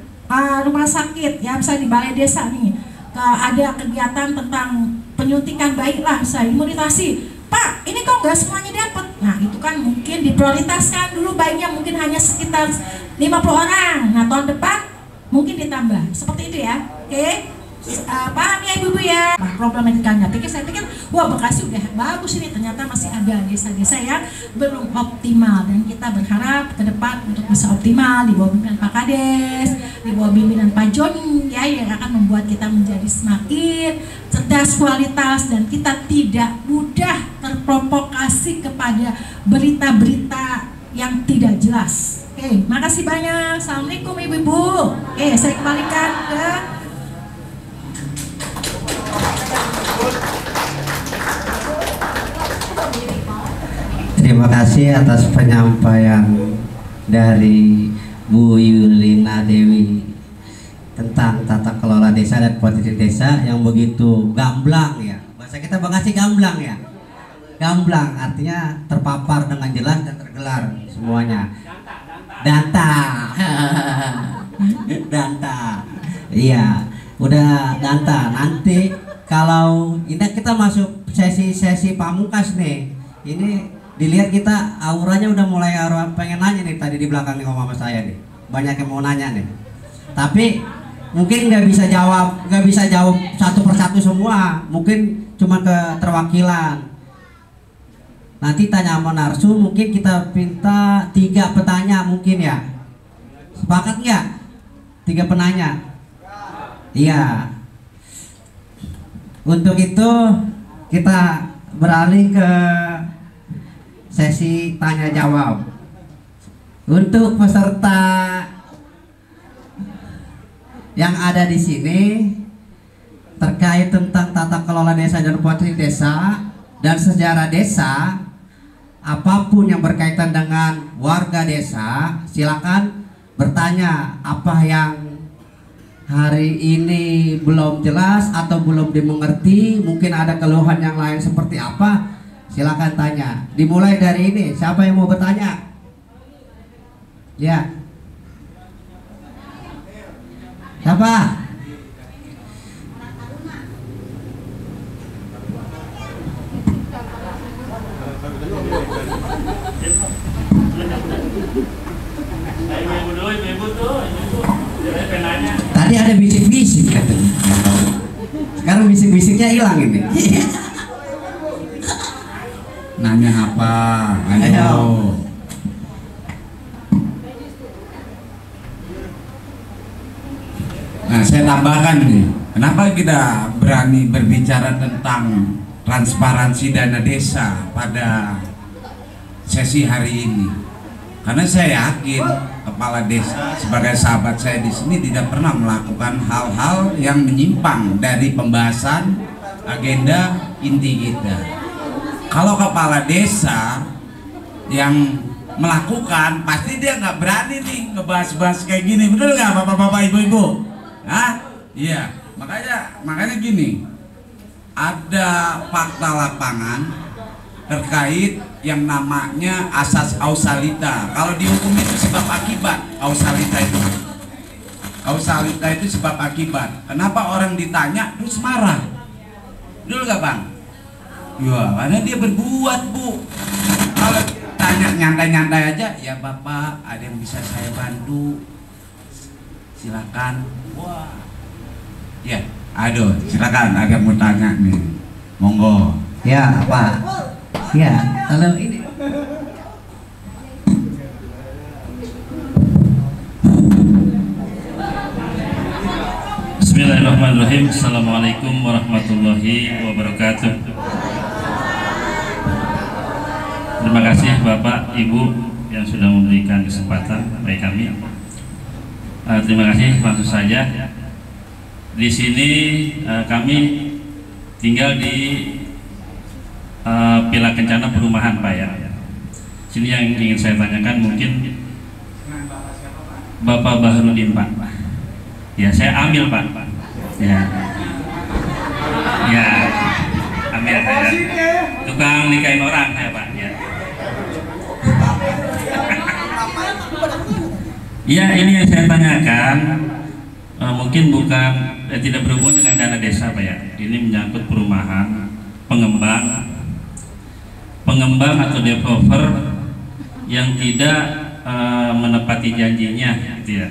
rumah sakit, ya misalnya di balai desa nih, ada kegiatan tentang penyuntikan bayi lah, misalnya imunisasi. Pak, ini kok nggak semuanya dapat? Nah, itu kan mungkin diprioritaskan dulu bayinya, mungkin hanya sekitar 50 orang. Nah, tahun depan mungkin ditambah. Seperti itu ya. Oke? Paham ya Ibu-ibu ya? Nah, problematikanya. Saya pikir, wah Bekasi udah bagus ini, ternyata masih ada desa-desa yang belum optimal, dan kita berharap ke depan untuk bisa optimal di bawah pimpinan Pak Kades, di bawah pimpinan Pak Joni ya, yang akan membuat kita menjadi semakin cerdas kualitas, dan kita tidak mudah terprovokasi kepada berita-berita yang tidak jelas. Oke, makasih banyak. Assalamualaikum Ibu-ibu. Oke, saya kembalikan ke Terima kasih atas penyampaian dari Bu Yulina Dewi tentang tata kelola desa dan potensi desa yang begitu gamblang ya. Bahasa kita Bekasi gamblang ya. Gamblang artinya terpapar dengan jelas dan tergelar semuanya. Data. Data. Iya, udah data. Nanti kalau ini kita masuk sesi pamungkas nih. Ini dilihat kita auranya udah mulai pengen nanya nih, tadi di belakang nih sama saya nih. Banyak yang mau nanya nih. Tapi mungkin nggak bisa jawab satu persatu semua. Mungkin cuma keterwakilan. Nanti tanya sama narsu, mungkin kita minta 3 petanya mungkin ya. Sepakat nggak? 3 penanya. Iya. Untuk itu kita beralih ke sesi tanya jawab. Untuk peserta yang ada di sini terkait tentang tata kelola desa dan potensi desa dan sejarah desa, apapun yang berkaitan dengan warga desa, silakan bertanya. Apa yang hari ini belum jelas atau belum dimengerti, mungkin ada keluhan yang lain seperti apa, silakan tanya. Dimulai dari ini, siapa yang mau bertanya? Ya. Siapa? Tadi ada bisik-bisik katanya. Sekarang bisik-bisiknya hilang ini. Nanya apa? Ayo. Nah, saya tambahkan nih, kenapa kita berani berbicara tentang transparansi dana desa pada sesi hari ini? Karena saya yakin kepala desa sebagai sahabat saya di sini tidak pernah melakukan hal-hal yang menyimpang dari pembahasan agenda inti kita. Kalau kepala desa yang melakukan, pasti dia nggak berani nih ngebahas-bahas kayak gini, betul nggak bapak-bapak, ibu-ibu? Hah? Iya, makanya gini, ada fakta lapangan terkait yang namanya asas kausalita. Kalau di hukum itu sebab akibat, kausalita itu sebab akibat. Kenapa orang ditanya terus marah? Betul nggak bang? Ya, karena dia berbuat, Bu. Kalau tanya nyantai-nyantai aja, ya bapak, ada yang bisa saya bantu? Silakan. Wah. Ya, aduh, silakan, ada yang mau tanya nih. Monggo. Ya, Pak. Ya, kalau ini Bismillahirrahmanirrahim. Assalamualaikum warahmatullahi wabarakatuh. Terima kasih Bapak, Ibu yang sudah memberikan kesempatan bagi kami. Terima kasih. Langsung saja. Di sini kami tinggal di Pilar Kencana Perumahan, Pak ya. Sini yang ingin saya tanyakan mungkin Bapak Bahrudin, Pak. Ya, saya ambil, Pak. Ya. Ya. Ambil saya. Tukang nikahin orang saya, Pak. Ya. Ya, ini yang saya tanyakan mungkin bukan tidak berhubungan dengan dana desa, Pak ya. Ini menyangkut perumahan, pengembang atau developer yang tidak menepati janjinya, gitu ya.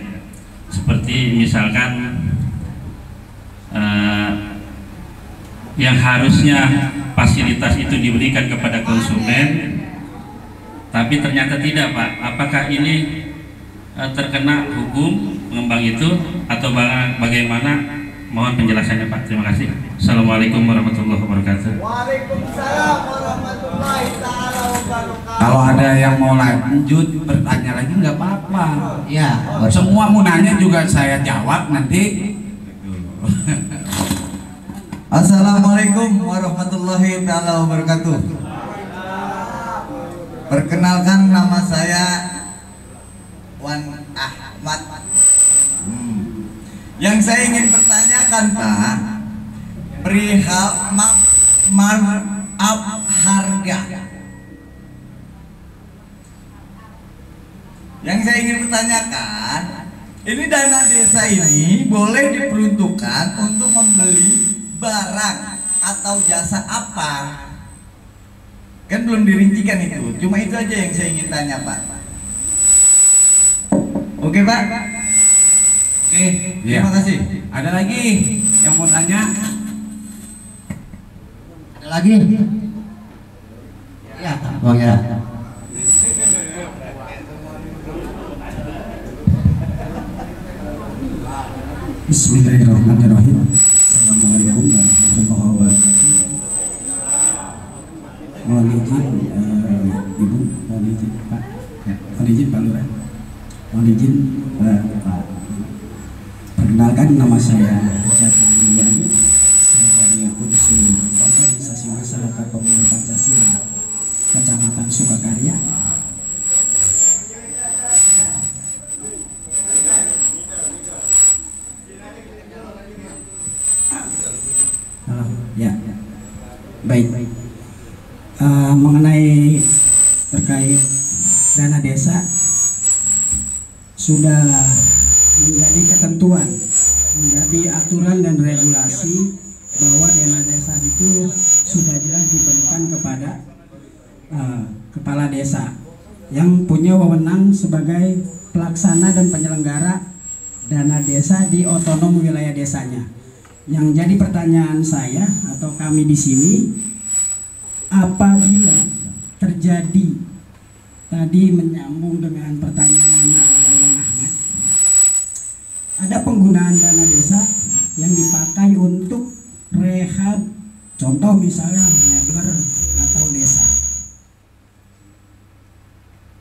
Seperti misalkan yang harusnya fasilitas itu diberikan kepada konsumen, tapi ternyata tidak, Pak. Apakah ini terkena hukum pengembang itu atau bagaimana? Mohon penjelasannya, Pak. Terima kasih. Assalamualaikum warahmatullahi wabarakatuh. Waalaikumsalam warahmatullahi wabarakatuh. Kalau ada yang mau lanjut bertanya lagi nggak apa-apa. ya, Semua mau nanya juga saya jawab nanti. Assalamualaikum warahmatullahi wabarakatuh. Perkenalkan, nama saya Wan Ahmad. Yang saya ingin bertanyakan, Pak, perihal markup harga. Yang saya ingin bertanyakan, ini dana desa ini boleh diperuntukkan untuk membeli barang atau jasa apa? Kan belum dirincikan itu. Cuma itu aja yang saya ingin tanya, Pak. Oke, Pak. Terima kasih. Ada lagi yang mau tanya? Ada lagi? Ya, Bang ya. Bismillahirrahmanirrahim. Assalamualaikum warahmatullahi wabarakatuh. Mohon izin Ibu, mohon izin Pak, mohon izin Pak Lurah, mohon izin Pak. Perkenalkan, nama saya Jatani Yani. Saya dari unsur organisasi masyarakat pemuda Pancasila Kecamatan Sukakarya. Ya, baik. Mengenai terkait dana desa sudah menjadi ketentuan, menjadi aturan dan regulasi bahwa dana desa itu sudah jelas diberikan kepada kepala desa yang punya wewenang sebagai pelaksana dan penyelenggara dana desa di otonom wilayah desanya. Yang jadi pertanyaan saya atau kami di sini, apabila terjadi tadi menyambung dengan pertanyaan Bang Ahmad, ada penggunaan dana desa yang dipakai untuk rehab, contoh misalnya mebler atau desa,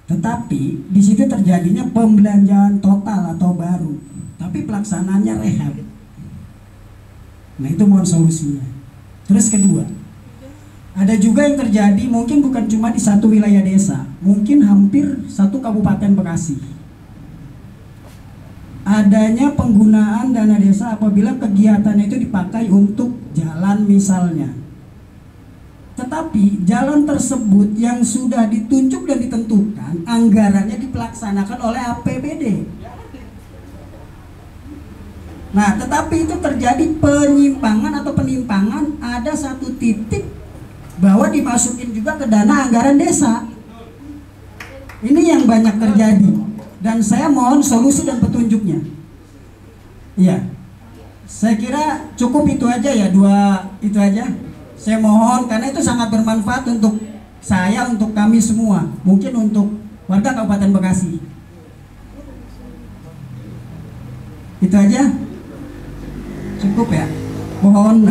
tetapi di situ terjadinya pembelanjaan total atau baru, tapi pelaksanaannya rehab. Nah, itu mohon solusinya. Terus kedua, ada juga yang terjadi mungkin bukan cuma di satu wilayah desa, mungkin hampir satu kabupaten Bekasi. Adanya penggunaan dana desa apabila kegiatan itu dipakai untuk jalan misalnya. Tetapi jalan tersebut yang sudah ditunjuk dan ditentukan anggarannya dipelaksanakan oleh APBD. Nah, tetapi itu terjadi penyimpangan atau penimpangan, ada satu titik bahwa dimasukin juga ke dana anggaran desa. Ini yang banyak terjadi dan saya mohon solusi dan petunjuknya. Iya, saya kira cukup itu aja ya, dua itu aja. Saya mohon karena itu sangat bermanfaat untuk saya, untuk kami semua, mungkin untuk warga Kabupaten Bekasi. Itu aja. Cukup ya. Mohon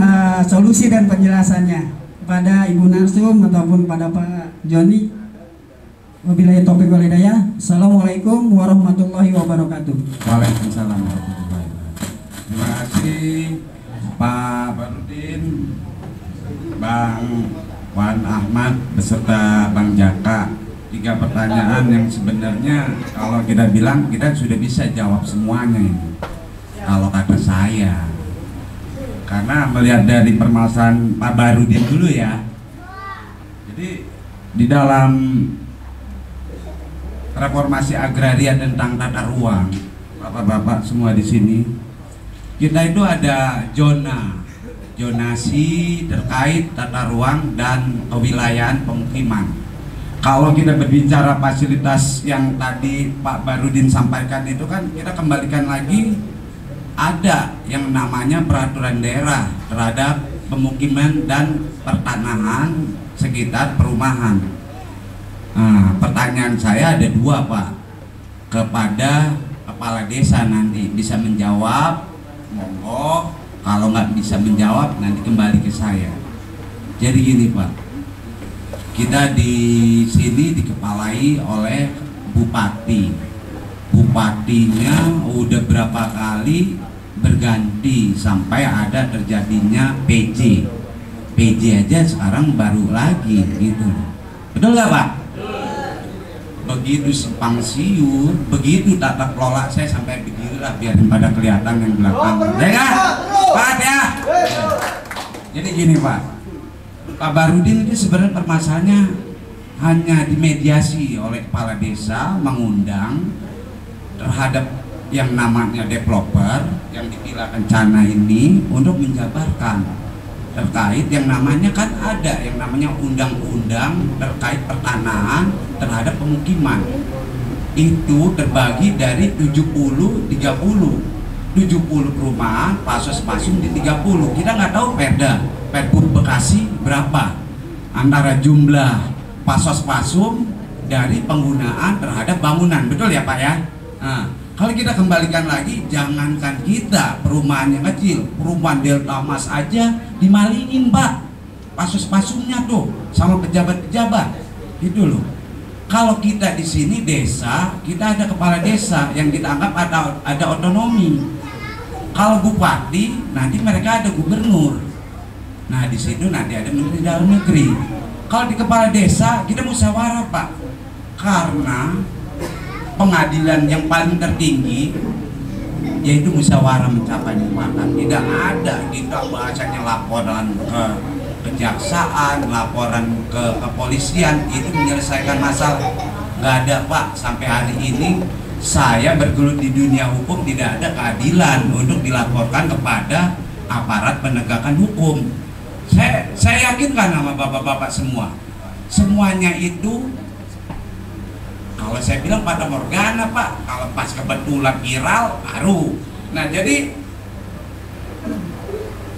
solusi dan penjelasannya kepada Ibu Narsum ataupun kepada Pak Joni. Wabillahi taufiq wal hidayah. Assalamualaikum warahmatullahi wabarakatuh. Waalaikumsalam warahmatullahi wabarakatuh. Terima kasih Pak Barudin, Bang Wan Ahmad beserta Bang Jaka. 3 pertanyaan yang sebenarnya kalau kita bilang kita sudah bisa jawab semuanya ini. Kalau kata saya, karena melihat dari permasalahan Pak Barudin dulu ya. Jadi di dalam reformasi agraria tentang tata ruang, bapak-bapak semua di sini, kita itu ada zonasi terkait tata ruang dan kewilayahan pemukiman. Kalau kita berbicara fasilitas yang tadi Pak Barudin sampaikan itu kan kita kembalikan lagi, ada yang namanya peraturan daerah terhadap pemukiman dan pertanahan sekitar perumahan. Nah, pertanyaan saya ada 2 Pak, kepada kepala desa nanti bisa menjawab, monggo. Kalau nggak bisa menjawab nanti kembali ke saya. Jadi gini Pak, kita di sini dikepalai oleh bupati. Bupatinya udah berapa kali berganti sampai ada terjadinya PJ aja sekarang baru lagi gitu. Betul nggak Pak? Begitu simpang siur, begitu tata kelola, saya sampai beginilah biarin pada kelihatan yang belakang. Ya kan? Pak ya. Jadi gini Pak, Pak Barudin itu sebenarnya permasalahannya hanya dimediasi oleh kepala desa, mengundang terhadap yang namanya developer yang di Pila Kencana ini untuk menjabarkan terkait yang namanya kan ada yang namanya undang-undang terkait pertanahan terhadap pemukiman. Itu terbagi dari 70-30. 70 perumahan, pasos pasum di 30. Kita nggak tahu Perpur Bekasi berapa antara jumlah pasos pasum dari penggunaan terhadap bangunan, betul ya Pak ya? Nah, kalau kita kembalikan lagi, jangankan kita perumahan yang kecil, perumahan Delta Mas aja dimalingin Pak, pasos-pasumnya tuh sama pejabat-pejabat, gitu loh. Kalau kita di sini desa, kita ada kepala desa yang kita anggap ada otonomi. Kalau bupati, nanti mereka ada gubernur. Nah di situ nanti ada menteri dalam negeri. Kalau di kepala desa, kita musyawarah Pak, karena pengadilan yang paling tertinggi yaitu musyawarah mencapai mufakat. Tidak ada kita bahasanya laporan ke kejaksaan, laporan ke kepolisian itu menyelesaikan masalah. Nggak ada Pak, sampai hari ini saya bergelut di dunia hukum, tidak ada keadilan untuk dilaporkan kepada aparat penegakan hukum. Saya yakinkan sama bapak-bapak semua, semuanya itu kalau saya bilang pada morgana Pak, kalau pas kebetulan viral baru. Nah jadi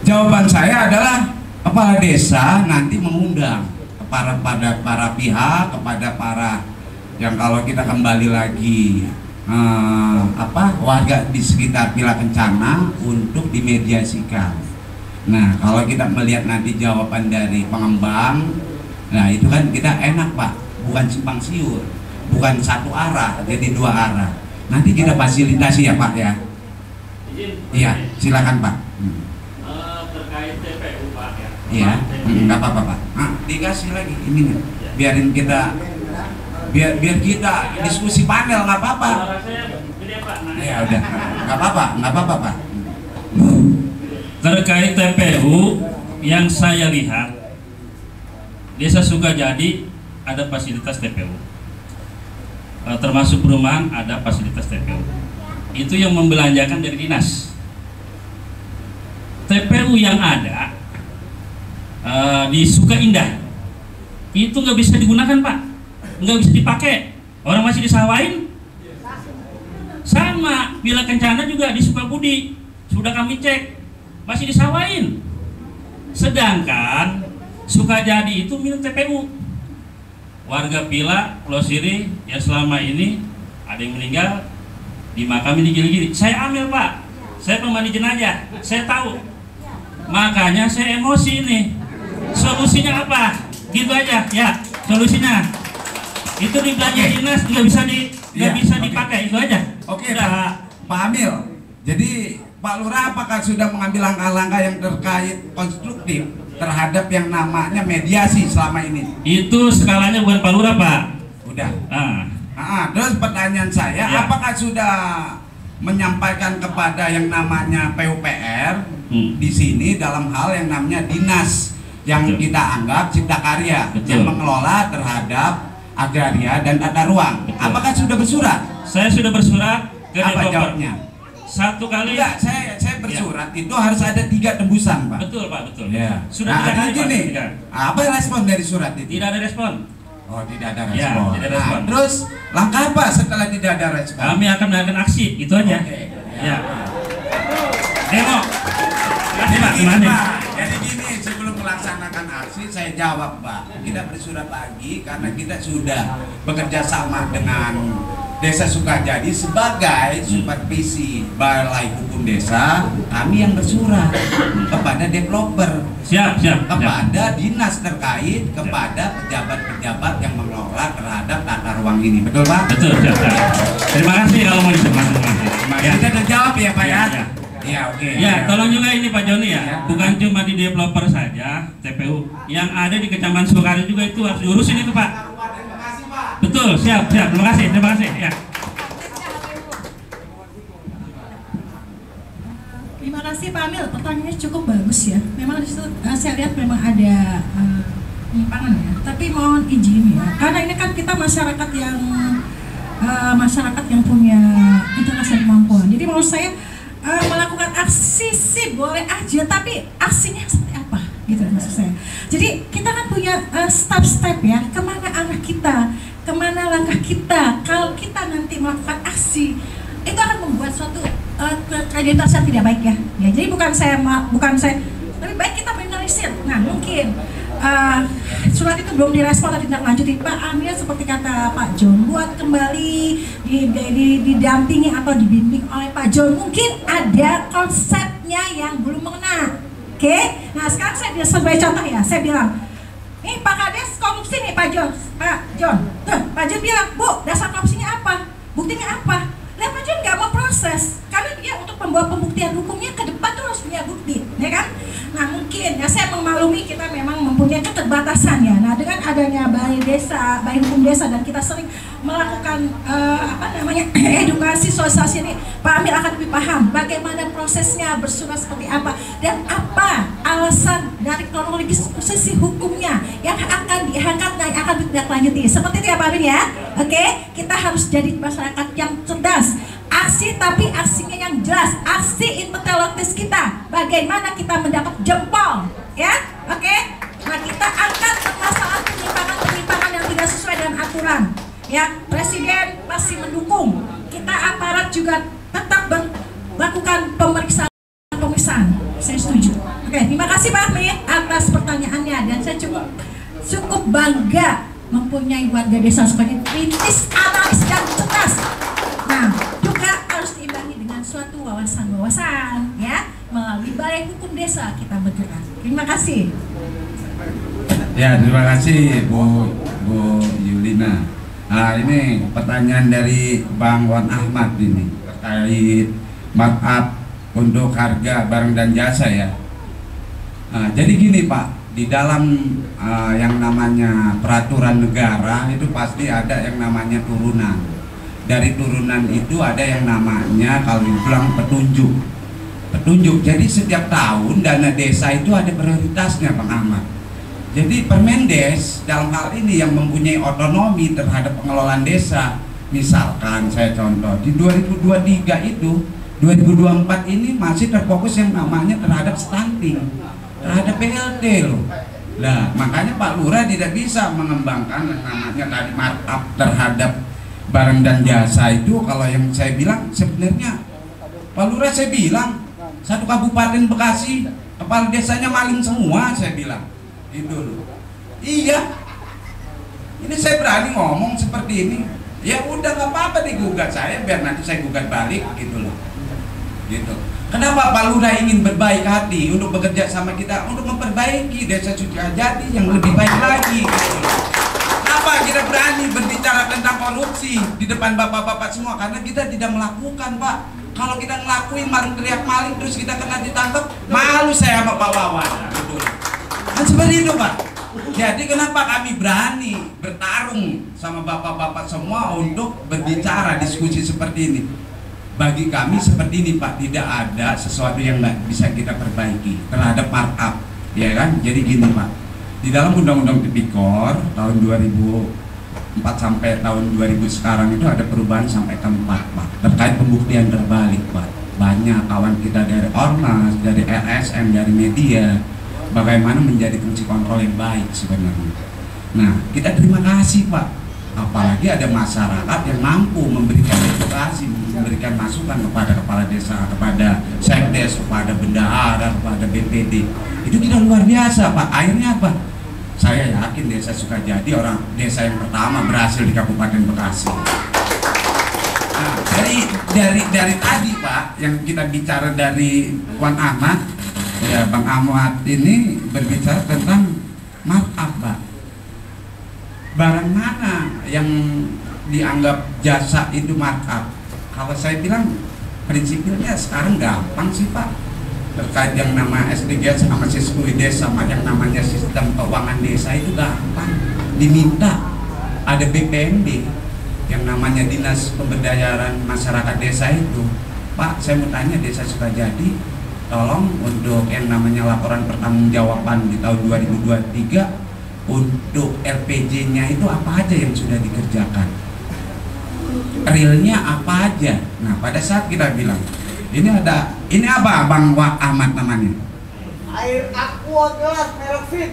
jawaban saya adalah kepala desa nanti mengundang para pihak, kepada para yang kalau kita kembali lagi warga di sekitar Villa Kencana untuk dimediasikan. Nah kalau kita melihat nanti jawaban dari pengembang, nah itu kan kita enak Pak, bukan simpang siur, bukan satu arah, jadi dua arah. Nanti kita fasilitasi ya Pak ya. Iya, silakan Pak. Terkait TPU Pak ya. Iya, nggak apa-apa Pak. Nah, dikasih lagi ini nih, biarin kita biar kita diskusi panel, nggak apa-apa. Ya udah, nggak apa-apa Pak. Terkait TPU yang saya lihat, Desa Sukajadi ada fasilitas TPU, termasuk perumahan ada fasilitas TPU. Itu yang membelanjakan dari dinas. TPU yang ada di Suka Indah itu nggak bisa digunakan Pak, nggak bisa dipakai, orang masih disawain. Sama Villa Kencana juga di Sukabudi sudah kami cek masih disawain. Sedangkan Sukajadi itu milik TPU. Warga Villa Pulau Siri yang selama ini ada yang meninggal dimakami di Gili-Gili, saya ambil Pak, saya pemandi jenazah, saya tahu. Makanya saya emosi ini. Solusinya apa? Gitu aja ya. Solusinya itu di belanja dinas nggak bisa dipakai, itu aja. Oke Pak Amil. Jadi Pak Lurah apakah sudah mengambil langkah-langkah yang terkait konstruktif terhadap yang namanya mediasi selama ini? Itu skalanya bukan Pak Lurah Pak. Udah. Terus pertanyaan saya, ya. Apakah sudah menyampaikan kepada yang namanya PUPR di sini dalam hal yang namanya dinas yang kita anggap cipta karya yang mengelola terhadap agraria dan tata ruang? Apakah sudah bersurat? Saya sudah bersurat ke Apa developer. jawabnya? Satu kali. Enggak, saya bersurat itu harus ada 3 tembusan Pak. Betul Pak, betul. Ya. Sudah Nah, kali, gini, Pak. apa respon dari surat itu? Tidak ada respon. Oh, tidak ada Ya, respon. tidak ada respon. Nah, terus langkah apa setelah tidak ada respon? Kami akan melakukan aksi, itu aja. Oke. Ya. Demo. Jadi Pak, gini, gimana? Pak. Jadi gini, sebelum melaksanakan aksi saya jawab Pak. Kita bersurat lagi karena kita sudah bekerja sama dengan Desa Sukajadi sebagai supervisi Balai Hukum Desa. Kami yang bersurat kepada developer, Siap. kepada dinas terkait, kepada pejabat-pejabat yang mengelola terhadap tata ruang ini. Betul Pak? Betul, siap. Terima kasih kalau mau diinformasi. Ya. Kita udah jawab ya Pak ya? Ya. Ya, oke. Ya, tolong juga ini Pak Joni ya, bukan cuma di developer saja TPU, yang ada di Kecamatan Sukari juga itu harus diurusin itu Pak. Betul, siap. Terima kasih ya. Terima kasih Pak Amil, pertanyaannya cukup bagus ya. Memang di situ saya lihat memang ada penyimpangan ya. Tapi mohon izin ya, karena ini kan kita masyarakat yang punya integritas dan kemampuan. Jadi menurut saya melakukan aksi sih boleh aja, tapi aksinya seperti apa gitu maksud saya. Jadi kita kan punya step-step ya, kemana arah kita, kemana langkah kita. Kalau kita nanti melakukan aksi, itu akan membuat suatu kredibilitas yang tidak baik ya. Jadi bukan saya, lebih baik kita minimalisir. Nah mungkin surat itu belum direspon atau tidak lanjuti, Pak Amir seperti kata Pak John, buat kembali didampingi atau dibimbing oleh Pak John. Mungkin ada konsepnya yang belum mengena. Oke, nah sekarang saya sebagai contoh ya, saya bilang, nih Pak Kades korupsi nih Pak John, tuh Pak John bilang, Bu dasar korupsinya apa, buktinya apa? Lihat Pak John nggak mau proses, karena dia untuk membawa pembuktian hukumnya ke depan tuh harus punya bukti, ya kan? Nah mungkin ya saya memaklumi kita memang mempunyai keterbatasan ya. Nah dengan adanya balai desa, balai hukum desa dan kita sering melakukan edukasi sosialisasi ini, Pak Amir akan lebih paham bagaimana prosesnya, bersurat seperti apa dan apa alasan dari kronologis posisi hukumnya yang akan diangkat dan akan ditindaklanjuti. Seperti itu ya Pak Amir ya. Oke, kita harus jadi masyarakat yang cerdas. Aksi tapi aksinya yang jelas, aksi intelektualitas kita, bagaimana kita mendapat jempol ya, oke? Nah kita angkat permasalahan penyimpangan yang tidak sesuai dengan aturan ya. Presiden pasti mendukung, kita aparat juga tetap melakukan pemeriksaan, saya setuju. Oke, terima kasih Pak Amir atas pertanyaannya, dan saya cukup bangga mempunyai warga desa seperti kritis, analis dan cerdas. Nah, juga harus diimbangi dengan suatu wawasan-wawasan ya, melalui Balai Hukum Desa kita bergerak. Terima kasih. Ya, terima kasih Bu Yulina. Nah, ini pertanyaan dari Bang Wan Ahmad ini terkait markup untuk harga barang dan jasa ya. Nah, jadi gini Pak, di dalam yang namanya peraturan negara itu pasti ada yang namanya turunan. Dari turunan itu ada yang namanya kalau dibilang petunjuk. Jadi setiap tahun dana desa itu ada prioritasnya Bang Ahmad. Jadi Permendes dalam hal ini yang mempunyai otonomi terhadap pengelolaan desa. Misalkan saya contoh di 2023 itu 2024 ini masih terfokus yang namanya terhadap stunting, terhadap BLT loh. Nah makanya Pak Lurah tidak bisa mengembangkan yang namanya tadi markup terhadap barang dan jasa itu. Kalau yang saya bilang sebenarnya Pak Lurah, saya bilang satu kabupaten Bekasi kepala desanya maling semua, saya bilang itu loh. Iya, ini saya berani ngomong seperti ini. Ya udah nggak apa-apa digugat saya, biar nanti saya gugat balik gitu loh. Gitu. Kenapa Pak Lurah ingin berbaik hati untuk bekerja sama kita untuk memperbaiki desa Sukajadi yang lebih baik lagi gitu loh. Kenapa kita berani berbicara tentang korupsi di depan bapak-bapak semua? Karena kita tidak melakukan Pak. Kalau kita ngelakuin maling teriak maling terus kita kena ditangkap, malu saya sama Pak Wawan gitu. Kan seperti itu Pak. Jadi kenapa kami berani bertarung sama bapak-bapak semua untuk berbicara diskusi seperti ini? Bagi kami seperti ini Pak, tidak ada sesuatu yang nggak bisa kita perbaiki terhadap markup, ya kan? Jadi gini Pak, di dalam Undang-Undang Tipikor tahun 2004 sampai tahun 2000 sekarang itu ada perubahan sampai keempat Pak, terkait pembuktian terbalik Pak. Banyak kawan kita dari Ormas, dari LSM, dari media, bagaimana menjadi fungsi kontrol yang baik sebenarnya. Nah, kita terima kasih Pak. Apalagi ada masyarakat yang mampu memberikan edukasi, memberikan masukan kepada kepala desa, kepada sekdes, kepada bendahara, kepada BPD. Itu kita luar biasa Pak. Akhirnya apa? Saya yakin desa Sukajadi orang desa yang pertama berhasil di Kabupaten Bekasi. Nah, dari tadi Pak, yang kita bicara dari Wan Ahmad, ya Bang Ahmad ini berbicara tentang markup Pak. Barang mana yang dianggap jasa itu markup? Kalau saya bilang prinsipnya sekarang gampang sih Pak, terkait yang nama SDG sama Siswi Desa sama yang namanya sistem keuangan desa itu gampang. Diminta ada BPMD yang namanya Dinas Pemberdayaan Masyarakat Desa itu. Pak, saya mau tanya desa Sukajadi, tolong untuk yang namanya laporan pertanggungjawaban di tahun 2023 untuk LPJ-nya itu apa aja yang sudah dikerjakan, realnya apa aja. Nah pada saat kita bilang ini apa Bang Ahmad namanya Air aqua gelas merek Fit.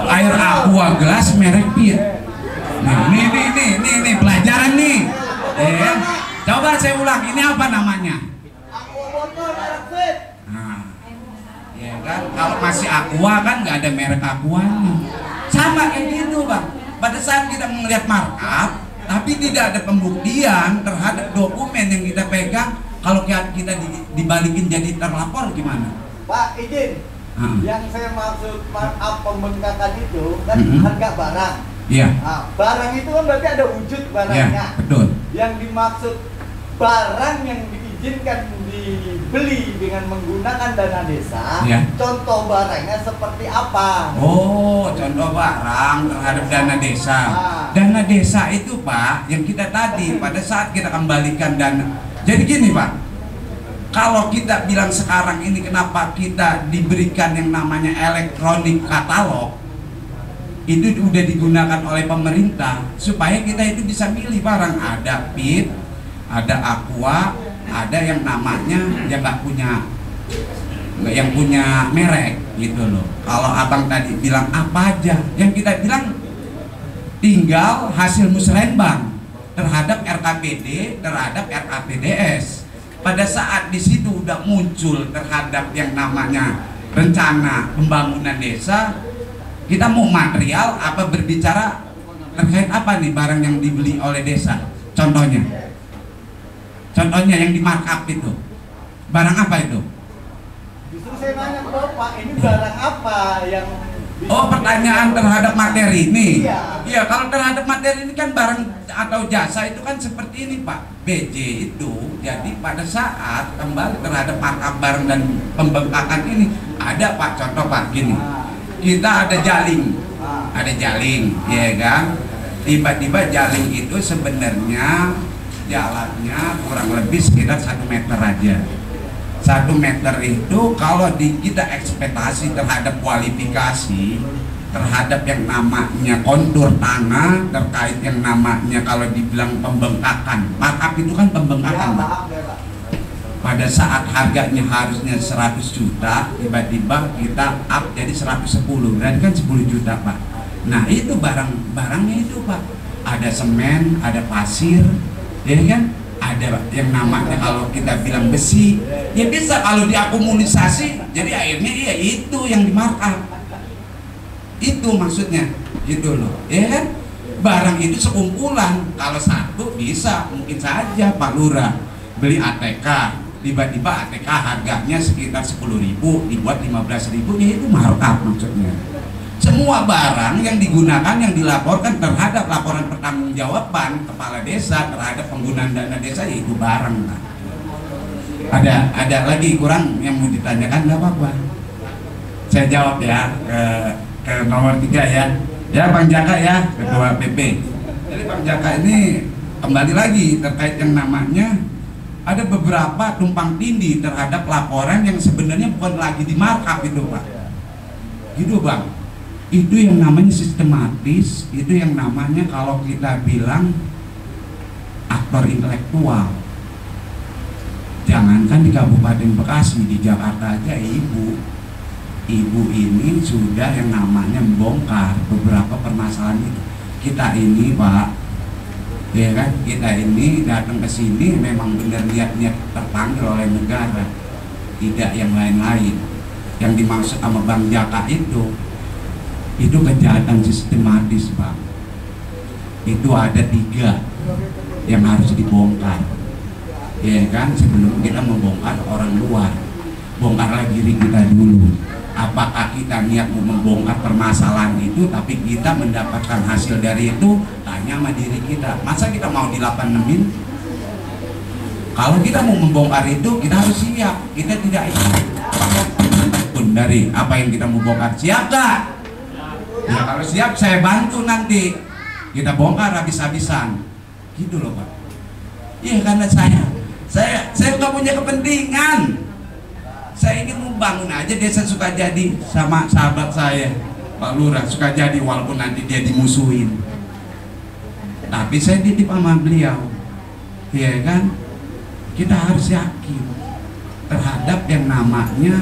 Air aqua gelas merek Fit. Nah, nih pelajaran nih. Coba saya ulang, ini apa namanya? Aqua botol merek Fit. Nah, ya kan, kalau masih aqua kan nggak ada merek aquanya. Sama kayak gitu bang. Pada saat kita melihat markup, tapi tidak ada pembuktian terhadap dokumen yang kita pegang, kalau kita dibalikin jadi terlapor gimana? Pak izin, yang saya maksud markup pembengkakan itu kan harga barang. Iya. Nah, barang itu kan berarti ada wujud barangnya. Ya, betul. Yang dimaksud barang yang diizinkan dibeli dengan menggunakan dana desa, ya. Contoh barangnya seperti apa? Oh, contoh barang terhadap dana desa. Dana desa itu Pak, yang kita tadi pada saat kita kembalikan dana. Jadi gini Pak, kalau kita bilang sekarang ini kenapa kita diberikan yang namanya elektronik katalog, itu udah digunakan oleh pemerintah supaya kita itu bisa milih barang. Ada Fit, ada Aqua, ada yang namanya yang yang punya merek gitu loh. Kalau abang tadi bilang apa aja, yang kita bilang tinggal hasil musrenbang terhadap RKPD, terhadap RKPDS. Pada saat di situ udah muncul terhadap yang namanya rencana pembangunan desa, kita mau material apa berbicara terkait apa nih barang yang dibeli oleh desa? Contohnya yang di markup itu barang apa itu? Justru saya nanya ke Bapak, ini barang apa yang Oh, pertanyaan terhadap materi ini. Iya. Iya, kalau terhadap materi ini kan barang atau jasa itu kan seperti ini Pak. BJ itu jadi pada saat kembali terhadap markup barang dan pembengkakan ini ada Pak, contoh Pak gini. Kita ada jaling, ya kan? Tiba-tiba jaling itu sebenarnya jalannya kurang lebih sekitar 1 meter aja. 1 meter itu kalau kita ekspektasi terhadap kualifikasi terhadap yang namanya kontur tanah, terkait yang namanya kalau dibilang pembengkakan, markup itu kan pembengkakan Pak. Pada saat harganya harusnya 100 juta, tiba-tiba kita up jadi 110, berarti kan 10 juta Pak. Nah itu barangnya itu Pak, ada semen, ada pasir, ya kan? Ada yang namanya kalau kita bilang besi, ya bisa kalau diakumulasi, jadi akhirnya ya itu yang di markup. Itu maksudnya, itu loh, ya kan? Barang itu sekumpulan, kalau satu bisa mungkin saja Pak Lurah beli ATK, tiba-tiba ATK harganya sekitar 10.000, dibuat 15.000, ya itu markup maksudnya. Semua barang yang digunakan, yang dilaporkan terhadap laporan pertanggungjawaban kepala desa terhadap penggunaan dana desa, itu barang Pak. Ada lagi kurang yang mau ditanyakan, nggak apa-apa. Saya jawab ya ke nomor 3 ya. Ya Bang Jaka ya, Ketua PP. Jadi Bang Jaka ini kembali lagi terkait yang namanya ada beberapa tumpang tindih terhadap laporan yang sebenarnya bukan lagi di markup itu Pak. Gitu Bang. Itu yang namanya sistematis, itu yang namanya kalau kita bilang aktor intelektual. Jangankan di Kabupaten Bekasi, di Jakarta aja ibu ini sudah yang namanya membongkar beberapa permasalahan itu. Kita ini Pak, ya kan, kita ini datang ke sini memang benar niat terpanggil oleh negara, tidak yang lain-lain. Yang dimaksud sama Bang Jaka itu kejahatan sistematis Bang. Itu ada 3 yang harus dibongkar, ya kan? Sebelum kita membongkar orang luar, bongkarlah diri kita dulu. Apakah kita niat mau membongkar permasalahan itu, tapi kita mendapatkan hasil dari itu? Tanya sama diri kita. Masa kita mau di 86-in? Kalau kita mau membongkar itu, kita harus siap. Kita tidak ikut pun dari apa yang kita mau bongkar. Siap gak? Ya kalau siap saya bantu nanti kita bongkar habis-habisan, gitu loh Pak. Iya, karena saya nggak punya kepentingan. Saya ingin membangun aja desa Sukajadi sama sahabat saya Pak Lurah Sukajadi, walaupun nanti dia dimusuhin, tapi saya dititip sama beliau, ya kan? Kita harus yakin terhadap yang namanya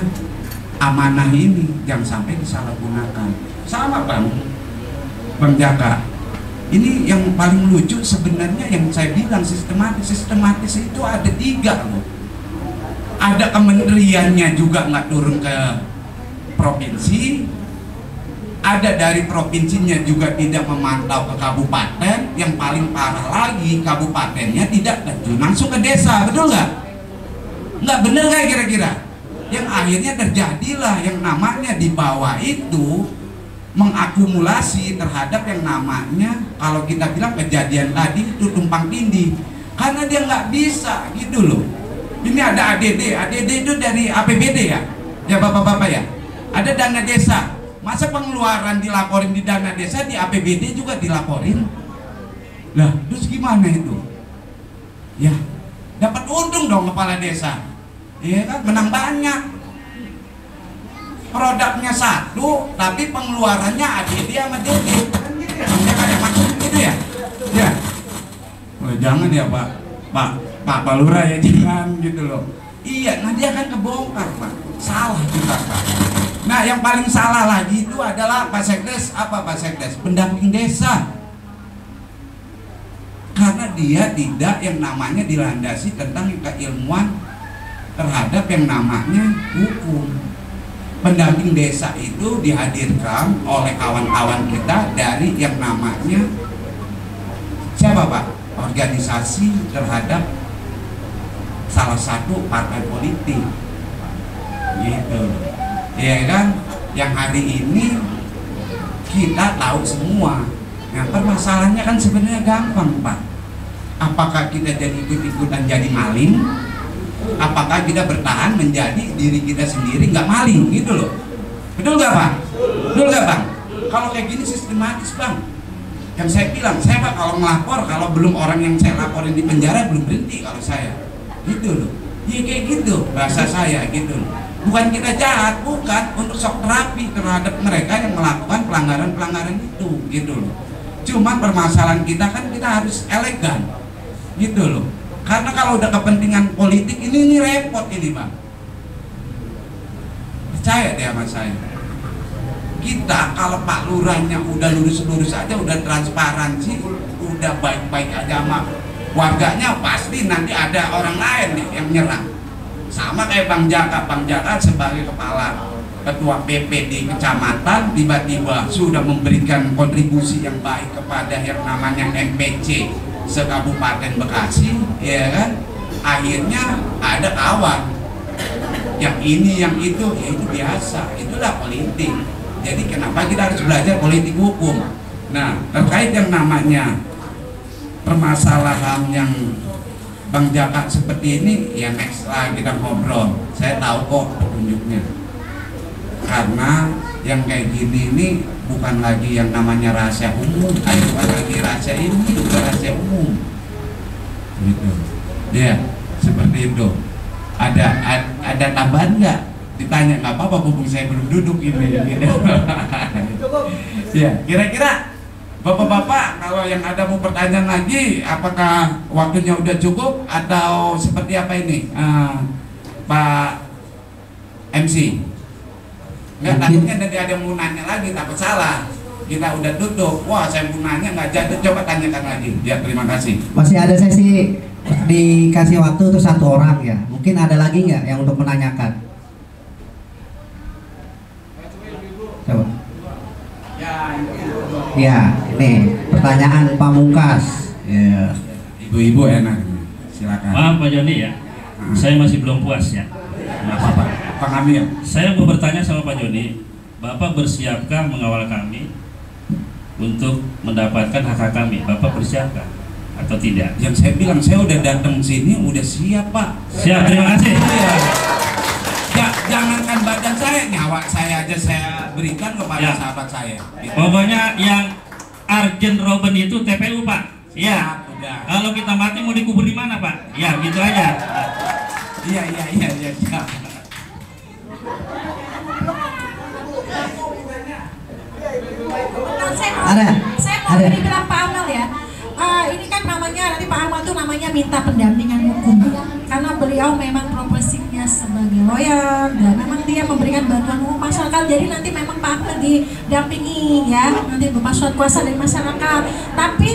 amanah ini, jangan sampai disalahgunakan. Sama Bang Jaka, ini yang paling lucu sebenarnya yang saya bilang sistematis itu ada 3 loh. Ada kementeriannya juga nggak turun ke provinsi, ada dari provinsinya juga tidak memantau ke kabupaten, yang paling parah lagi kabupatennya tidak terjun langsung ke desa, betul nggak? Nggak bener nggak kira-kira? Yang akhirnya terjadilah yang namanya di bawah itu mengakumulasi terhadap yang namanya, kalau kita bilang kejadian tadi itu tumpang tindih, karena dia nggak bisa gitu loh. Ini ada ADD itu dari APBD ya bapak-bapak ya, ada dana desa, masa pengeluaran dilaporin di dana desa, di APBD juga dilaporin lah, terus gimana itu ya? Dapat untung dong kepala desa, iya kan, menang banyak, produknya satu tapi pengeluarannya ADD sama DD kan gitu ya, kayak maksud gitu ya. Ya, oh, jangan ya Pak Lurah ya, jangan gitu loh. Iya, nanti akan kebongkar Pak, salah juga Pak. Nah yang paling salah lagi itu adalah Pak Sekdes, pendamping desa, karena dia tidak yang namanya dilandasi tentang keilmuan terhadap yang namanya hukum. Pendamping desa itu dihadirkan oleh kawan-kawan kita dari yang namanya siapa Pak? Organisasi terhadap salah satu partai politik gitu, ya kan, yang hari ini kita tahu semua. Nah permasalahannya kan sebenarnya gampang Pak, apakah kita jadi ikut-ikutan jadi maling, apakah kita bertahan menjadi diri kita sendiri nggak maling gitu loh, betul nggak Pak? Betul nggak Bang? Kalau kayak gini sistematis Bang, yang saya bilang, saya Pak kalau melapor, kalau belum orang yang saya laporin di penjara belum berhenti kalau saya gitu loh. Ya kayak gitu bahasa saya gitu loh. Bukan kita jahat, bukan, untuk shock terapi terhadap mereka yang melakukan pelanggaran-pelanggaran itu gitu loh. Cuman permasalahan kita kan kita harus elegan gitu loh, karena kalau udah kepentingan politik ini repot ini Bang, percaya deh sama saya. Kita kalau Pak Lurahnya udah lurus-lurus aja, udah transparansi, udah baik-baik aja sama warganya, pasti nanti ada orang lain nih yang nyerang. Sama kayak Bang Jaka sebagai kepala ketua PP di kecamatan, tiba-tiba sudah memberikan kontribusi yang baik kepada yang namanya MPC se-Kabupaten Bekasi, ya kan? Akhirnya ada kawan yang ini yang itu, ya itu biasa, itulah politik. Jadi kenapa kita harus belajar politik hukum? Nah terkait yang namanya permasalahan yang Bang Jaka seperti ini, ya next lah kita ngobrol. Saya tahu kok petunjuknya. Karena yang kayak gini ini bukan lagi yang namanya rahasia umum, bukan lagi rahasia ini, bukan rahasia umum. Gitu. Ya, seperti itu. Ada tambahan nggak? Ditanya nggak apa-apa, mumpung saya belum duduk ini. Gitu. Ya, kira-kira Bapak-bapak, kalau yang ada mau pertanyaan lagi, apakah waktunya udah cukup atau seperti apa ini, Pak MC? Nggak, takutnya nanti ada yang mau nanya lagi, takut salah. Kita udah tutup, wah saya mau nanya nggak jadi, coba tanyakan lagi. Ya terima kasih. Masih ada sesi, dikasih waktu untuk 1 orang ya. Mungkin ada lagi nggak yang untuk menanyakan? Coba. Ya, ini pertanyaan pamungkas. Ya. Ibu-ibu enak, silakan. Maaf Pak Joni ya, saya masih belum puas ya. Maaf Pak Kamil. Saya mau bertanya sama Pak Joni, Bapak bersiapkah mengawal kami untuk mendapatkan hak kami? Bapak bersiapkah atau tidak? Yang saya bilang, saya udah datang sini, udah siap Pak. Siap, terima kasih. Ya, jangankan badan saya, nyawa saya aja saya berikan kepada ya. Sahabat saya. Gitu. Pokoknya yang Arjen Robben itu TPU Pak. Ya. Udah. Kalau kita mati mau dikubur di mana Pak? Ya, gitu aja. Iya. Saya mau bilang Pak Amal ya. Ini kan namanya nanti Pak Amal tuh namanya minta pendampingan hukum karena beliau memang profesinya sebagai lawyer dan memang dia memberikan bantuan hukum masyarakat. Jadi nanti memang Pak Ahmad didampingi ya, nanti berupa surat kuasa dari masyarakat. Tapi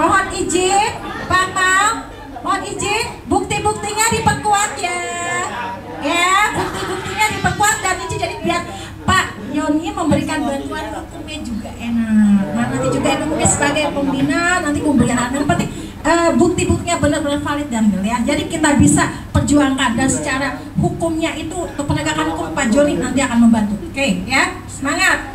mohon izin Pak Mal, mohon izin bukti-buktinya diperkuat ya. Ya, bukti-buktinya diperkuat dan ini jadi biar Pak Yoni memberikan bantuan hukumnya juga enak. Nah, nanti juga hukumnya sebagai pembina nanti memberikan yang penting bukti-buktinya benar-benar valid dan real ya. Jadi kita bisa perjuangkan dan secara hukumnya itu untuk penegakan hukum Pak Joni nanti akan membantu. Oke ya, semangat.